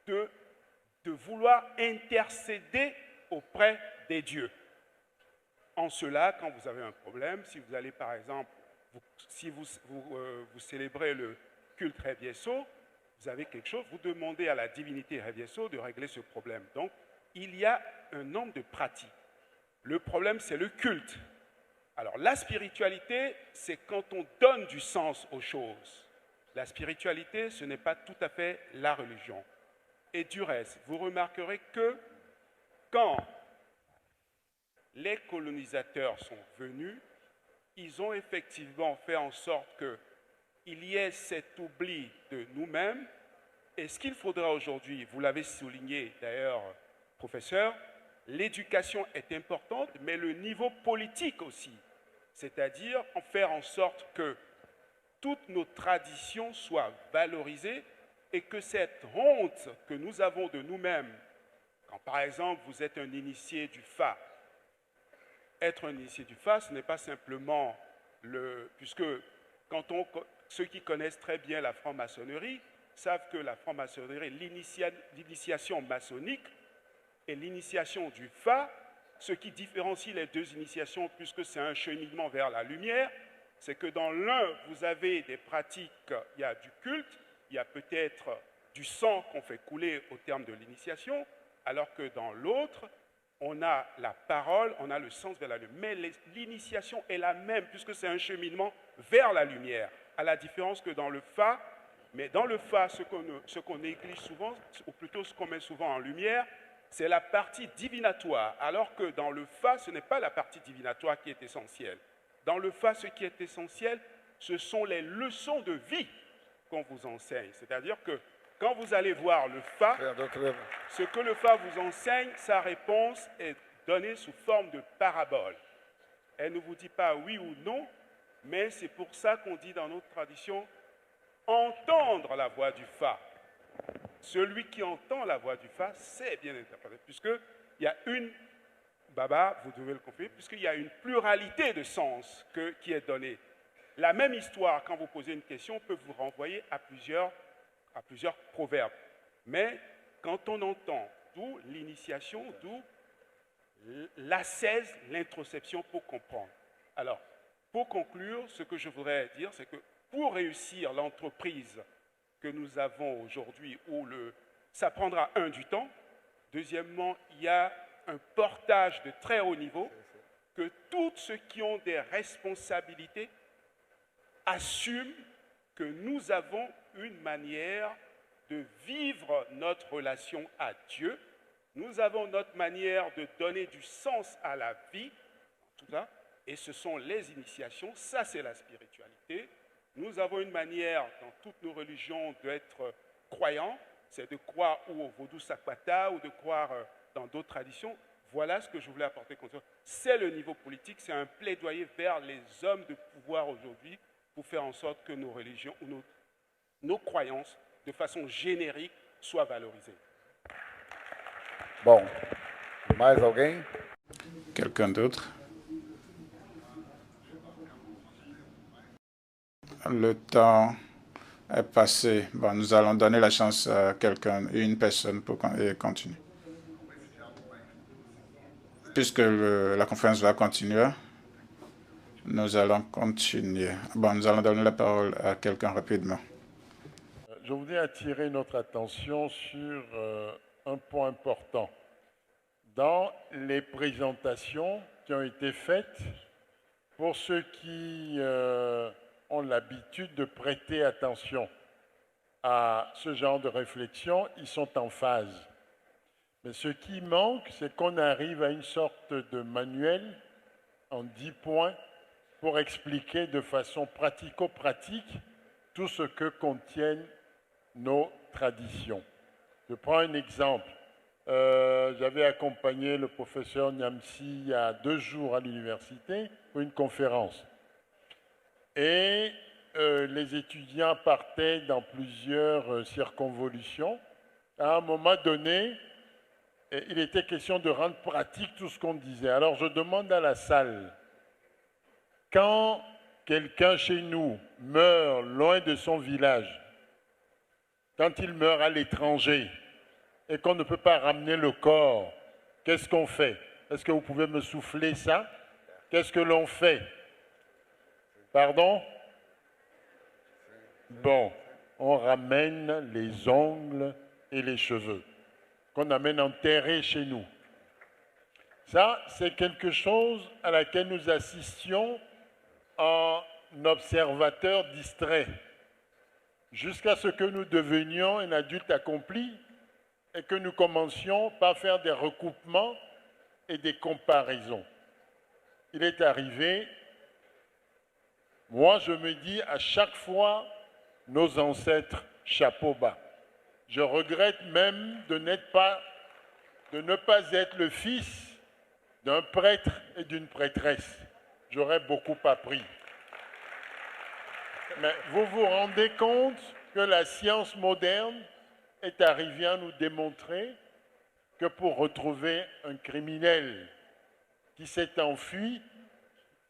de vouloir intercéder auprès des dieux. En cela, quand vous avez un problème, si vous allez par exemple, si vous célébrez le culte Revieso, vous avez quelque chose, vous demandez à la divinité Revieso de régler ce problème. Donc, il y a un nombre de pratiques. Le problème, c'est le culte. Alors, la spiritualité, c'est quand on donne du sens aux choses. La spiritualité, ce n'est pas tout à fait la religion. Et du reste, vous remarquerez que quand les colonisateurs sont venus, ils ont effectivement fait en sorte qu'il y ait cet oubli de nous-mêmes. Et ce qu'il faudra aujourd'hui, vous l'avez souligné d'ailleurs, professeur, l'éducation est importante, mais le niveau politique aussi. C'est-à-dire en faire en sorte que toutes nos traditions soient valorisées et que cette honte que nous avons de nous-mêmes, quand par exemple vous êtes un initié du Fa, être un initié du Fa, ce n'est pas simplement puisque ceux qui connaissent très bien la franc-maçonnerie savent que la franc-maçonnerie, l'initiation maçonnique et l'initiation du Fa, ce qui différencie les deux initiations, puisque c'est un cheminement vers la lumière, c'est que dans l'un, vous avez des pratiques, il y a du culte, il y a peut-être du sang qu'on fait couler au terme de l'initiation, alors que dans l'autre, on a la parole, on a le sens vers la lumière. Mais l'initiation est la même, puisque c'est un cheminement vers la lumière, à la différence que dans le Fa. Mais dans le Fa, ce qu'on néglige souvent, ou plutôt ce qu'on met souvent en lumière, c'est la partie divinatoire, alors que dans le Fa, ce n'est pas la partie divinatoire qui est essentielle. Dans le Fa, ce qui est essentiel, ce sont les leçons de vie qu'on vous enseigne. C'est-à-dire que quand vous allez voir le Fa, ce que le Fa vous enseigne, sa réponse est donnée sous forme de parabole. Elle ne vous dit pas oui ou non, mais c'est pour ça qu'on dit dans notre tradition, entendre la voix du Fa. Celui qui entend la voix du Fa sait bien interpréter, puisqu'il y a une, Baba, vous devez le confirmer, puisqu'il y a une pluralité de sens qui est donnée. La même histoire, quand vous posez une question, peut vous renvoyer à plusieurs proverbes. Mais quand on entend, d'où l'initiation, d'où l'ascèse, l'introspection pour comprendre. Alors, pour conclure, ce que je voudrais dire, c'est que pour réussir l'entreprise que nous avons aujourd'hui, où ça prendra du temps. Deuxièmement, il y a un portage de très haut niveau, que tous ceux qui ont des responsabilités assument que nous avons une manière de vivre notre relation à Dieu. Nous avons notre manière de donner du sens à la vie, tout ça, et ce sont les initiations, ça c'est la spiritualité. Nous avons une manière dans toutes nos religions d'être croyants, c'est de croire ou au vaudou Sakwata ou de croire dans d'autres traditions. Voilà ce que je voulais apporter comme ça. C'est le niveau politique, c'est un plaidoyer vers les hommes de pouvoir aujourd'hui pour faire en sorte que nos religions ou nos croyances, de façon générique, soient valorisées. Bom, mais alguém? Quelqu'un d'autre? Le temps est passé. Bon, nous allons donner la chance à une personne pour continuer. Puisque la conférence va continuer, nous allons continuer. Bon, nous allons donner la parole à quelqu'un rapidement. Je voudrais attirer notre attention sur un point important. Dans les présentations qui ont été faites, pour ceux qui ont l'habitude de prêter attention à ce genre de réflexion, ils sont en phase. Mais ce qui manque, c'est qu'on arrive à une sorte de manuel en 10 points pour expliquer de façon pratico-pratique tout ce que contiennent nos traditions. Je prends un exemple. J'avais accompagné le professeur Nyamsi il y a 2 jours à l'université pour une conférence. Et les étudiants partaient dans plusieurs circonvolutions. À un moment donné, il était question de rendre pratique tout ce qu'on disait. Alors je demande à la salle, quand quelqu'un chez nous meurt loin de son village, quand il meurt à l'étranger et qu'on ne peut pas ramener le corps, qu'est-ce qu'on fait? Est-ce que vous pouvez me souffler ça? Qu'est-ce que l'on fait? Pardon? Bon, on ramène les ongles et les cheveux qu'on amène enterrés chez nous. Ça, c'est quelque chose à laquelle nous assistions en observateurs distraits, jusqu'à ce que nous devenions un adulte accompli et que nous commencions par faire des recoupements et des comparaisons. Il est arrivé, moi je me dis à chaque fois, nos ancêtres, chapeau bas. Je regrette même de ne pas être le fils d'un prêtre et d'une prêtresse. J'aurais beaucoup appris. Mais vous vous rendez compte que la science moderne est arrivée à nous démontrer que pour retrouver un criminel qui s'est enfui,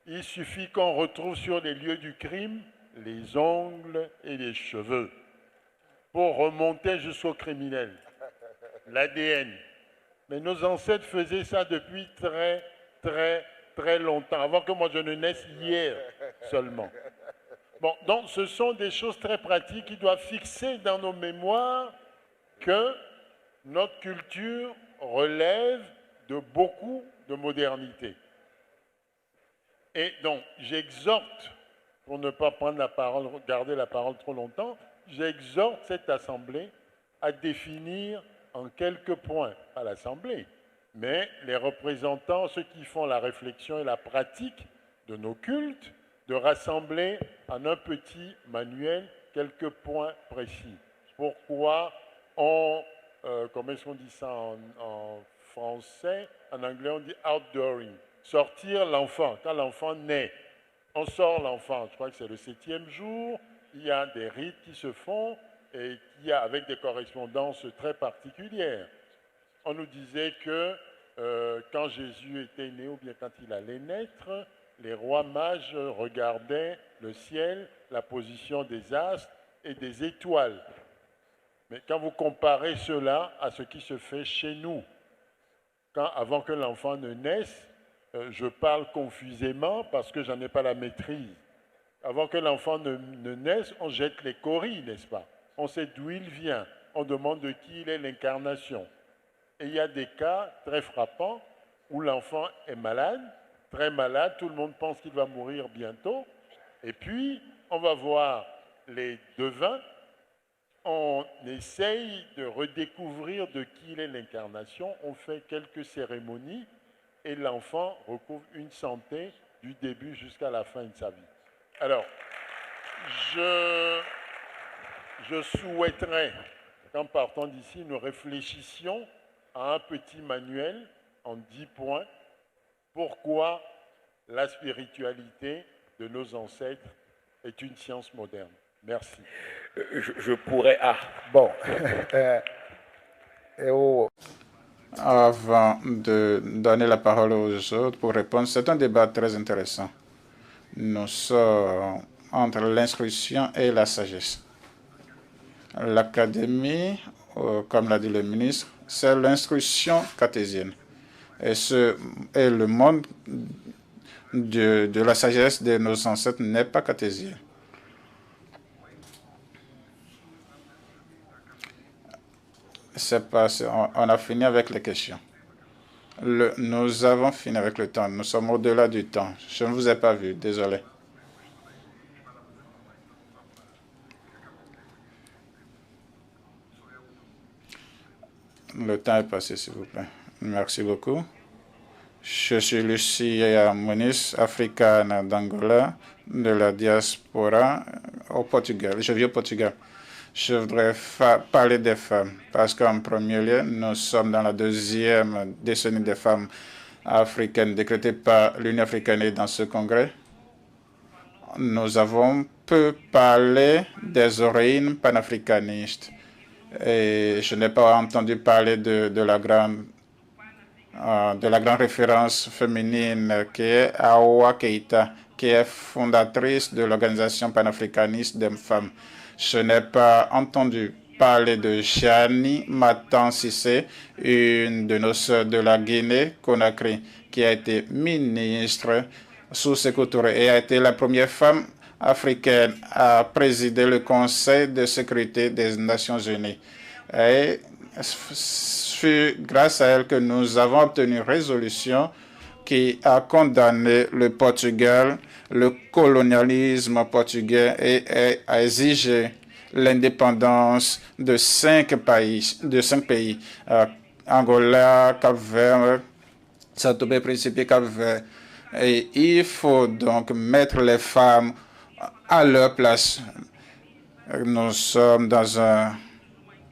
il suffit qu'on retrouve sur les lieux du crime les ongles et les cheveux pour remonter jusqu'au criminel, l'ADN. Mais nos ancêtres faisaient ça depuis très, très, très longtemps, avant que moi je ne naisse hier seulement. Bon, donc ce sont des choses très pratiques qui doivent fixer dans nos mémoires que notre culture relève de beaucoup de modernité. Et donc, j'exhorte, pour ne pas prendre la parole, garder la parole trop longtemps, j'exhorte cette Assemblée à définir en quelques points, pas l'Assemblée, mais les représentants, ceux qui font la réflexion et la pratique de nos cultes, de rassembler en un petit manuel quelques points précis. Pourquoi on, comment est-ce qu'on dit ça en français? En anglais, on dit outdooring. Sortir l'enfant, quand l'enfant naît. On sort l'enfant, je crois que c'est le 7e jour, il y a des rites qui se font et il y a avec des correspondances très particulières. On nous disait que quand Jésus était né ou bien quand il allait naître, les rois mages regardaient le ciel, la position des astres et des étoiles. Mais quand vous comparez cela à ce qui se fait chez nous, avant que l'enfant ne naisse, je parle confusément parce que je n'en ai pas la maîtrise. Avant que l'enfant ne naisse, on jette les coris, n'est-ce pas? On sait d'où il vient. On demande de qui il est l'incarnation. Et il y a des cas très frappants où l'enfant est malade, très malade, tout le monde pense qu'il va mourir bientôt. Et puis, on va voir les devins, on essaye de redécouvrir de qui il est l'incarnation, on fait quelques cérémonies et l'enfant recouvre une santé du début jusqu'à la fin de sa vie. Alors, je souhaiterais qu'en partant d'ici, nous réfléchissions à un petit manuel en 10 points. Pourquoi la spiritualité de nos ancêtres est une science moderne. Merci. Je pourrais... Ah, Bom, Avant de donner la parole aux autres pour répondre, c'est un débat très intéressant. Nous sommes entre l'instruction et la sagesse. L'académie, comme l'a dit le ministre, c'est l'instruction cartésienne. Et le monde de la sagesse de nos ancêtres n'est pas cartésien. On a fini avec les questions. Nous avons fini avec le temps. Nous sommes au-delà du temps. Je ne vous ai pas vu, désolé. Le temps est passé, s'il vous plaît. Merci beaucoup. Je suis Lucia Muniz, africaine d'Angola, de la diaspora au Portugal. Je vis au Portugal. Je voudrais parler des femmes, parce qu'en premier lieu, nous sommes dans la deuxième décennie des femmes africaines décrétée par l'Union africaine et dans ce congrès. Nous avons peu parlé des oreilles panafricanistes. Et je n'ai pas entendu parler de la grande référence féminine qui est Awa Keïta, qui est fondatrice de l'organisation panafricaniste des femmes. Je n'ai pas entendu parler de Chani Matan Sissé, une de nos sœurs de la Guinée-Conakry, qui a été ministre sous Sékou Touré et a été la première femme africaine à présider le Conseil de sécurité des Nations Unies. Et c'est grâce à elle que nous avons obtenu une résolution qui a condamné le Portugal, le colonialisme portugais et a exigé l'indépendance de 5 pays, Angola, Cap-Vert, Sao Tomé et Principe, Cap-Vert. Et il faut donc mettre les femmes à leur place. Nous sommes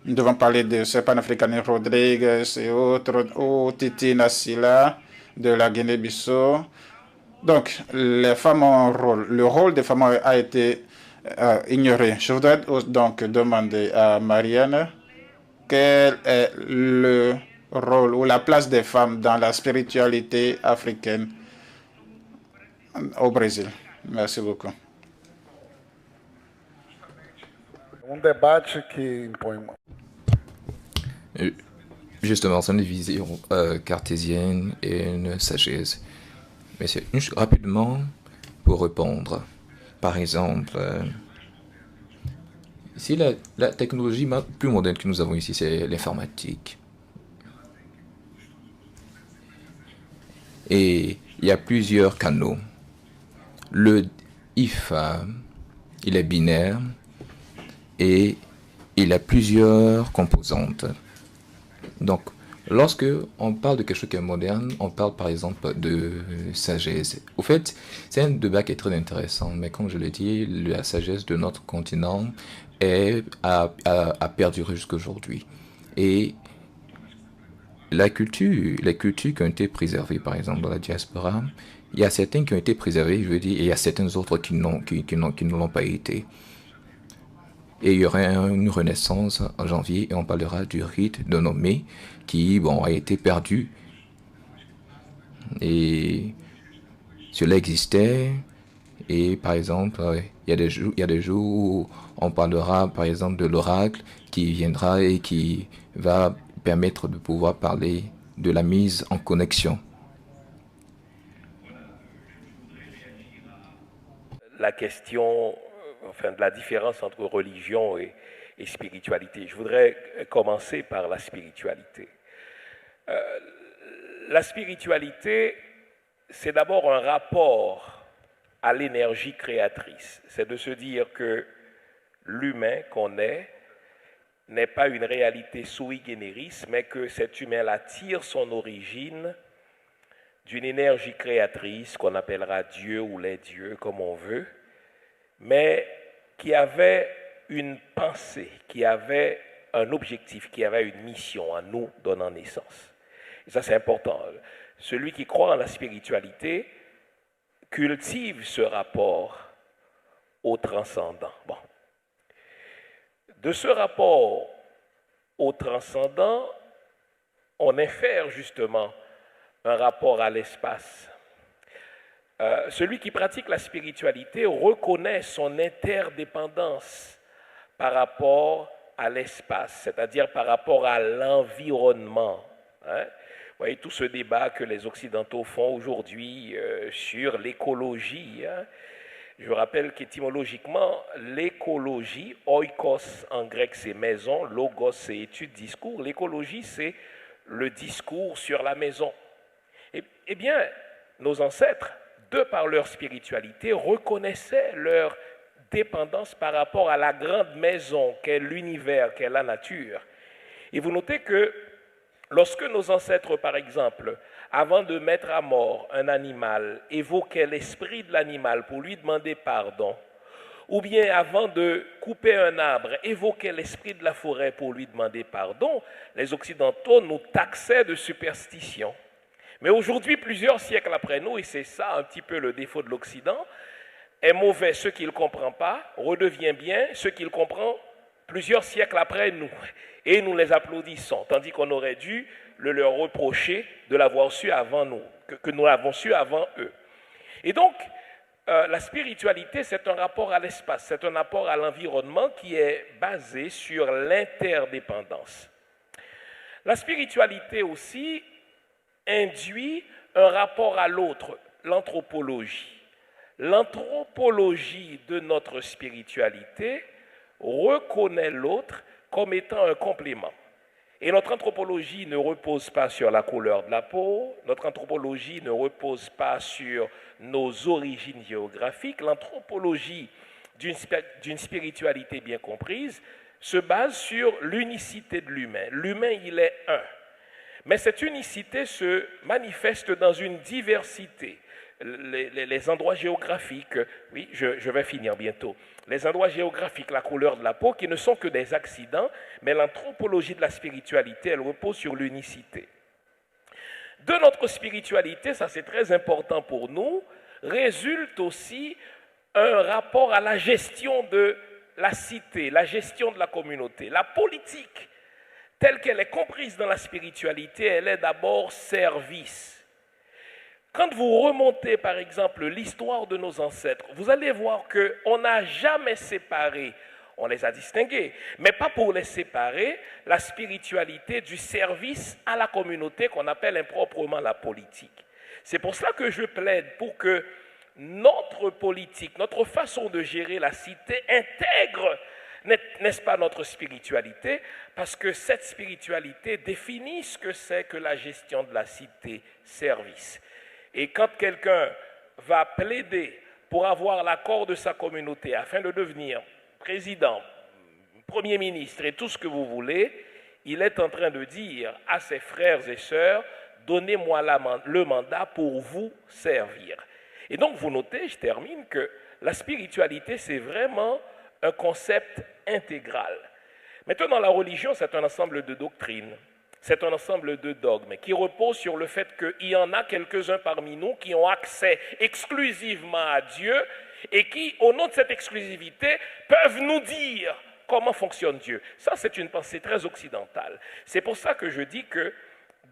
nous devons parler de ces panafricains Rodriguez et autres, Titi Nassila de la Guinée-Bissau. Donc, les femmes ont un rôle. Le rôle des femmes a été ignoré. Je voudrais donc demander à Marianne quel est le rôle ou la place des femmes dans la spiritualité africaine au Brésil. Merci beaucoup. Debate que impõe Justement, c'est une vision cartésienne et une sagesse. Mais c'est rapidement pour répondre. Par exemple, ici, la technologie plus moderne que nous avons ici, c'est l'informatique. Et il y a plusieurs canaux. Le IFA, il est binaire et il a plusieurs composantes. Donc, lorsque on parle de quelque chose qui est moderne, on parle par exemple de sagesse. Au fait, c'est un débat qui est très intéressant, mais comme je l'ai dit, la sagesse de notre continent a perduré jusqu'à aujourd'hui. Et les cultures qui ont été préservées, par exemple, dans la diaspora, il y a certaines qui ont été préservées, je veux dire, et il y a certaines autres qui ne l'ont pas été. Et il y aura une renaissance en janvier et on parlera du rite de nommé qui, a été perdu. Et cela existait. Et par exemple, il y a des jours où on parlera par exemple de l'oracle qui viendra et qui va permettre de pouvoir parler de la mise en connexion. la question, enfin de la différence entre religion et spiritualité. Je voudrais commencer par la spiritualité. La spiritualité, c'est d'abord un rapport à l'énergie créatrice. C'est de se dire que l'humain qu'on est n'est pas une réalité sui generis, mais que cet humain-là tire son origine d'une énergie créatrice qu'on appellera Dieu ou les dieux, comme on veut, mais qui avait une pensée, qui avait un objectif, qui avait une mission en nous donnant naissance. Et ça, c'est important. Celui qui croit en la spiritualité cultive ce rapport au transcendant. Bon. De ce rapport au transcendant, on infère justement un rapport à l'espace. Celui qui pratique la spiritualité reconnaît son interdépendance par rapport à l'espace, c'est-à-dire par rapport à l'environnement. Hein? Vous voyez tout ce débat que les Occidentaux font aujourd'hui sur l'écologie. Hein? Je rappelle qu'étymologiquement, l'écologie, oikos en grec c'est maison, logos c'est étude, discours, l'écologie c'est le discours sur la maison. Eh bien, nos ancêtres, de par leur spiritualité, reconnaissaient leur dépendance par rapport à la grande maison qu'est l'univers, qu'est la nature. Et vous notez que lorsque nos ancêtres, par exemple, avant de mettre à mort un animal, évoquaient l'esprit de l'animal pour lui demander pardon, ou bien avant de couper un arbre, évoquaient l'esprit de la forêt pour lui demander pardon, les Occidentaux nous taxaient de superstition. Mais aujourd'hui, plusieurs siècles après nous, et c'est ça un petit peu le défaut de l'Occident, est mauvais ce qu'il ne comprend pas, redevient bien ce qu'il comprend plusieurs siècles après nous. Et nous les applaudissons, tandis qu'on aurait dû le leur reprocher de l'avoir su avant nous, que nous l'avons su avant eux. Et donc, la spiritualité, c'est un rapport à l'espace, c'est un rapport à l'environnement qui est basé sur l'interdépendance. La spiritualité aussi induit un rapport à l'autre, l'anthropologie. L'anthropologie de notre spiritualité reconnaît l'autre comme étant un complément. Et notre anthropologie ne repose pas sur la couleur de la peau, notre anthropologie ne repose pas sur nos origines géographiques. L'anthropologie d'une spiritualité bien comprise se base sur l'unicité de l'humain. L'humain, il est un. Mais cette unicité se manifeste dans une diversité. Les endroits géographiques, oui, je vais finir bientôt, les endroits géographiques, la couleur de la peau, qui ne sont que des accidents, mais l'anthropologie de la spiritualité, elle repose sur l'unicité. De notre spiritualité, ça c'est très important pour nous, résulte aussi un rapport à la gestion de la cité, la gestion de la communauté. La politique, telle qu'elle est comprise dans la spiritualité, elle est d'abord service. Quand vous remontez, par exemple, l'histoire de nos ancêtres, vous allez voir qu'on n'a jamais séparé, on les a distingués, mais pas pour les séparer, la spiritualité du service à la communauté qu'on appelle improprement la politique. C'est pour cela que je plaide pour que notre politique, notre façon de gérer la cité intègre, n'est-ce pas, notre spiritualité, parce que cette spiritualité définit ce que c'est que la gestion de la cité-service. Et quand quelqu'un va plaider pour avoir l'accord de sa communauté afin de devenir président, premier ministre et tout ce que vous voulez, il est en train de dire à ses frères et sœurs, donnez-moi le mandat pour vous servir. Et donc vous notez, je termine, que la spiritualité c'est vraiment un concept intégral. Maintenant, la religion c'est un ensemble de doctrines. C'est un ensemble de dogmes qui repose sur le fait qu'il y en a quelques-uns parmi nous qui ont accès exclusivement à Dieu et qui, au nom de cette exclusivité, peuvent nous dire comment fonctionne Dieu. Ça, c'est une pensée très occidentale. C'est pour ça que je dis que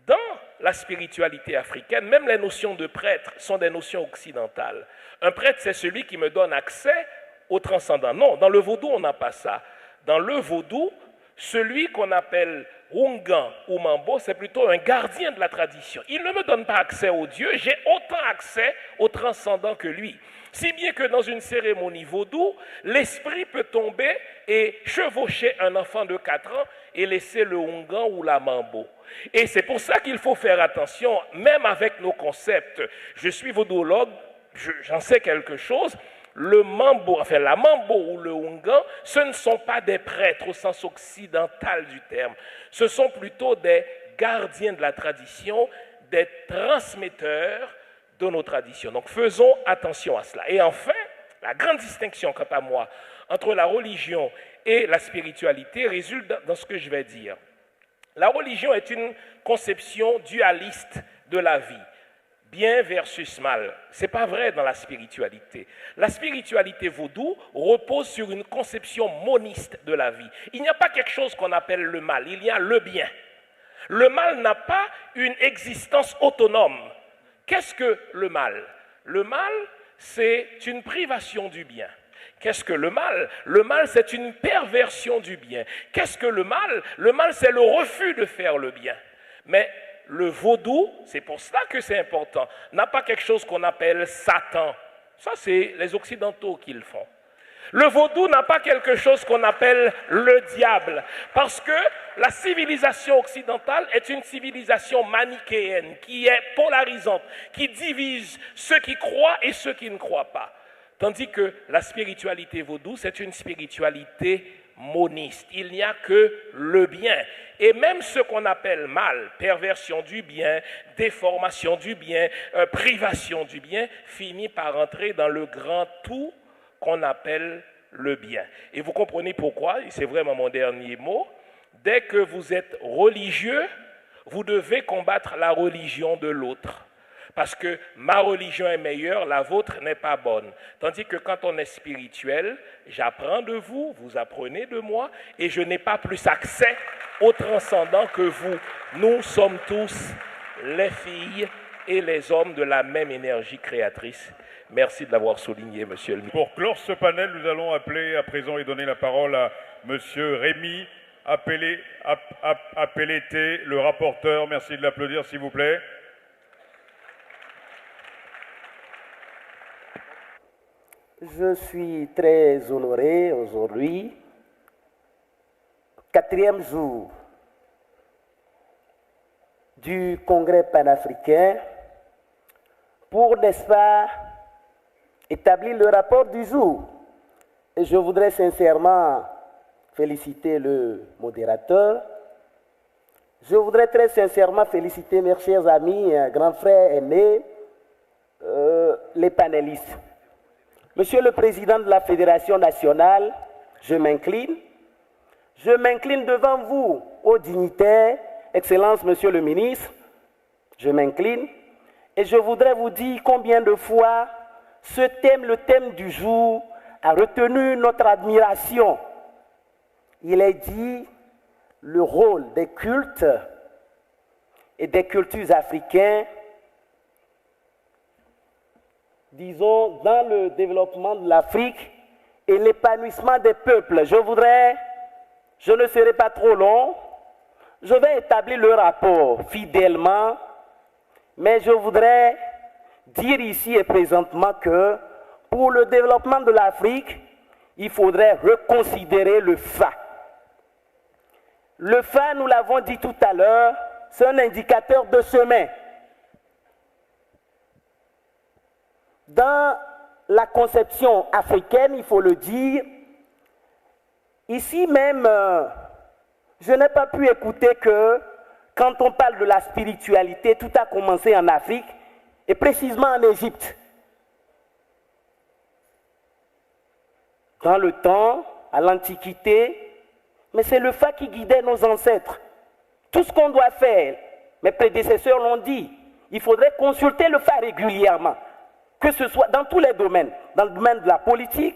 dans la spiritualité africaine, même les notions de prêtre sont des notions occidentales. Un prêtre, c'est celui qui me donne accès au transcendant. Non, dans le vaudou, on n'a pas ça. Dans le vaudou, Celui qu'on appelle Wungan ou Mambo, c'est plutôt un gardien de la tradition. Il ne me donne pas accès au Dieu, j'ai autant accès au transcendant que lui. Si bien que dans une cérémonie vaudou, l'esprit peut tomber et chevaucher un enfant de 4 ans et laisser le Wungan ou la Mambo. Et c'est pour ça qu'il faut faire attention, même avec nos concepts. Je suis vaudologue, j'en sais quelque chose. Le Mambo, enfin la Mambo ou le Wungan, ce ne sont pas des prêtres au sens occidental du terme. Ce sont plutôt des gardiens de la tradition, des transmetteurs de nos traditions. Donc faisons attention à cela. Et enfin, la grande distinction, quant à moi, entre la religion et la spiritualité résulte dans ce que je vais dire. La religion est une conception dualiste de la vie. Bien versus mal. Ce n'est pas vrai dans la spiritualité. La spiritualité vaudou repose sur une conception moniste de la vie. Il n'y a pas quelque chose qu'on appelle le mal, il y a le bien. Le mal n'a pas une existence autonome. Qu'est-ce que le mal? Le mal, c'est une privation du bien. Qu'est-ce que le mal? Le mal, c'est une perversion du bien. Qu'est-ce que le mal? Le mal, c'est le refus de faire le bien. Mais le vaudou, c'est pour cela que c'est important, n'a pas quelque chose qu'on appelle Satan. Ça, c'est les Occidentaux qui le font. Le vaudou n'a pas quelque chose qu'on appelle le diable, parce que la civilisation occidentale est une civilisation manichéenne, qui est polarisante, qui divise ceux qui croient et ceux qui ne croient pas. Tandis que la spiritualité vaudou, c'est une spiritualité moniste. Il n'y a que le bien. Et même ce qu'on appelle mal, perversion du bien, déformation du bien, privation du bien, finit par entrer dans le grand tout qu'on appelle le bien. Et vous comprenez pourquoi, et c'est vraiment mon dernier mot, dès que vous êtes religieux, vous devez combattre la religion de l'autre. Parce que ma religion est meilleure, la vôtre n'est pas bonne. Tandis que quand on est spirituel, j'apprends de vous, vous apprenez de moi, et je n'ai pas plus accès au transcendant que vous. Nous sommes tous les filles et les hommes de la même énergie créatrice. Merci de l'avoir souligné, monsieur le ministre. Pour clore ce panel, nous allons appeler à présent et donner la parole à monsieur Rémi Appelété, le rapporteur. Merci de l'applaudir, s'il vous plaît. Je suis très honoré aujourd'hui, 4e jour du Congrès panafricain pour, n'est-ce pas, établir le rapport du jour. Et je voudrais sincèrement féliciter le modérateur. Je voudrais très sincèrement féliciter mes chers amis, grands frères aînés, les panélistes. Monsieur le Président de la Fédération nationale, je m'incline devant vous, aux dignitaires, Excellence, Monsieur le Ministre, je m'incline, et je voudrais vous dire combien de fois ce thème, le thème du jour, a retenu notre admiration. Il est dit le rôle des cultes et des cultures africains, disons, dans le développement de l'Afrique et l'épanouissement des peuples. Je ne serai pas trop long, je vais établir le rapport fidèlement, mais je voudrais dire ici et présentement que pour le développement de l'Afrique, il faudrait reconsidérer le FA. Le FA, nous l'avons dit tout à l'heure, c'est un indicateur de chemin. Dans la conception africaine, il faut le dire, ici même, je n'ai pas pu écouter que quand on parle de la spiritualité, tout a commencé en Afrique et précisément en Égypte. Dans le temps, à l'Antiquité, mais c'est le Fa qui guidait nos ancêtres. Tout ce qu'on doit faire, mes prédécesseurs l'ont dit, il faudrait consulter le Fa régulièrement. Que ce soit dans tous les domaines, dans le domaine de la politique,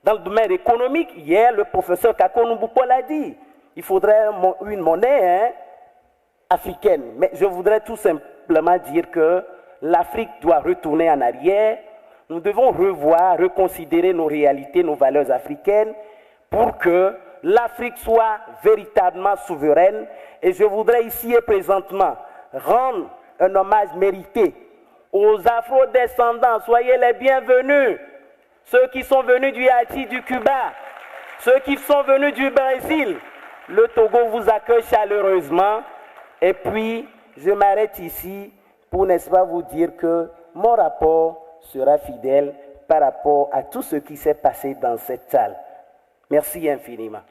dans le domaine économique. Hier, le professeur Kakonou Boupo l'a dit, il faudrait une monnaie africaine. Mais je voudrais tout simplement dire que l'Afrique doit retourner en arrière. Nous devons revoir, reconsidérer nos réalités, nos valeurs africaines pour que l'Afrique soit véritablement souveraine. Et je voudrais ici et présentement rendre un hommage mérité aux afro-descendants. Soyez les bienvenus. Ceux qui sont venus du Haïti, du Cuba, ceux qui sont venus du Brésil. Le Togo vous accueille chaleureusement. Et puis, je m'arrête ici pour, n'est-ce pas, vous dire que mon rapport sera fidèle par rapport à tout ce qui s'est passé dans cette salle. Merci infiniment.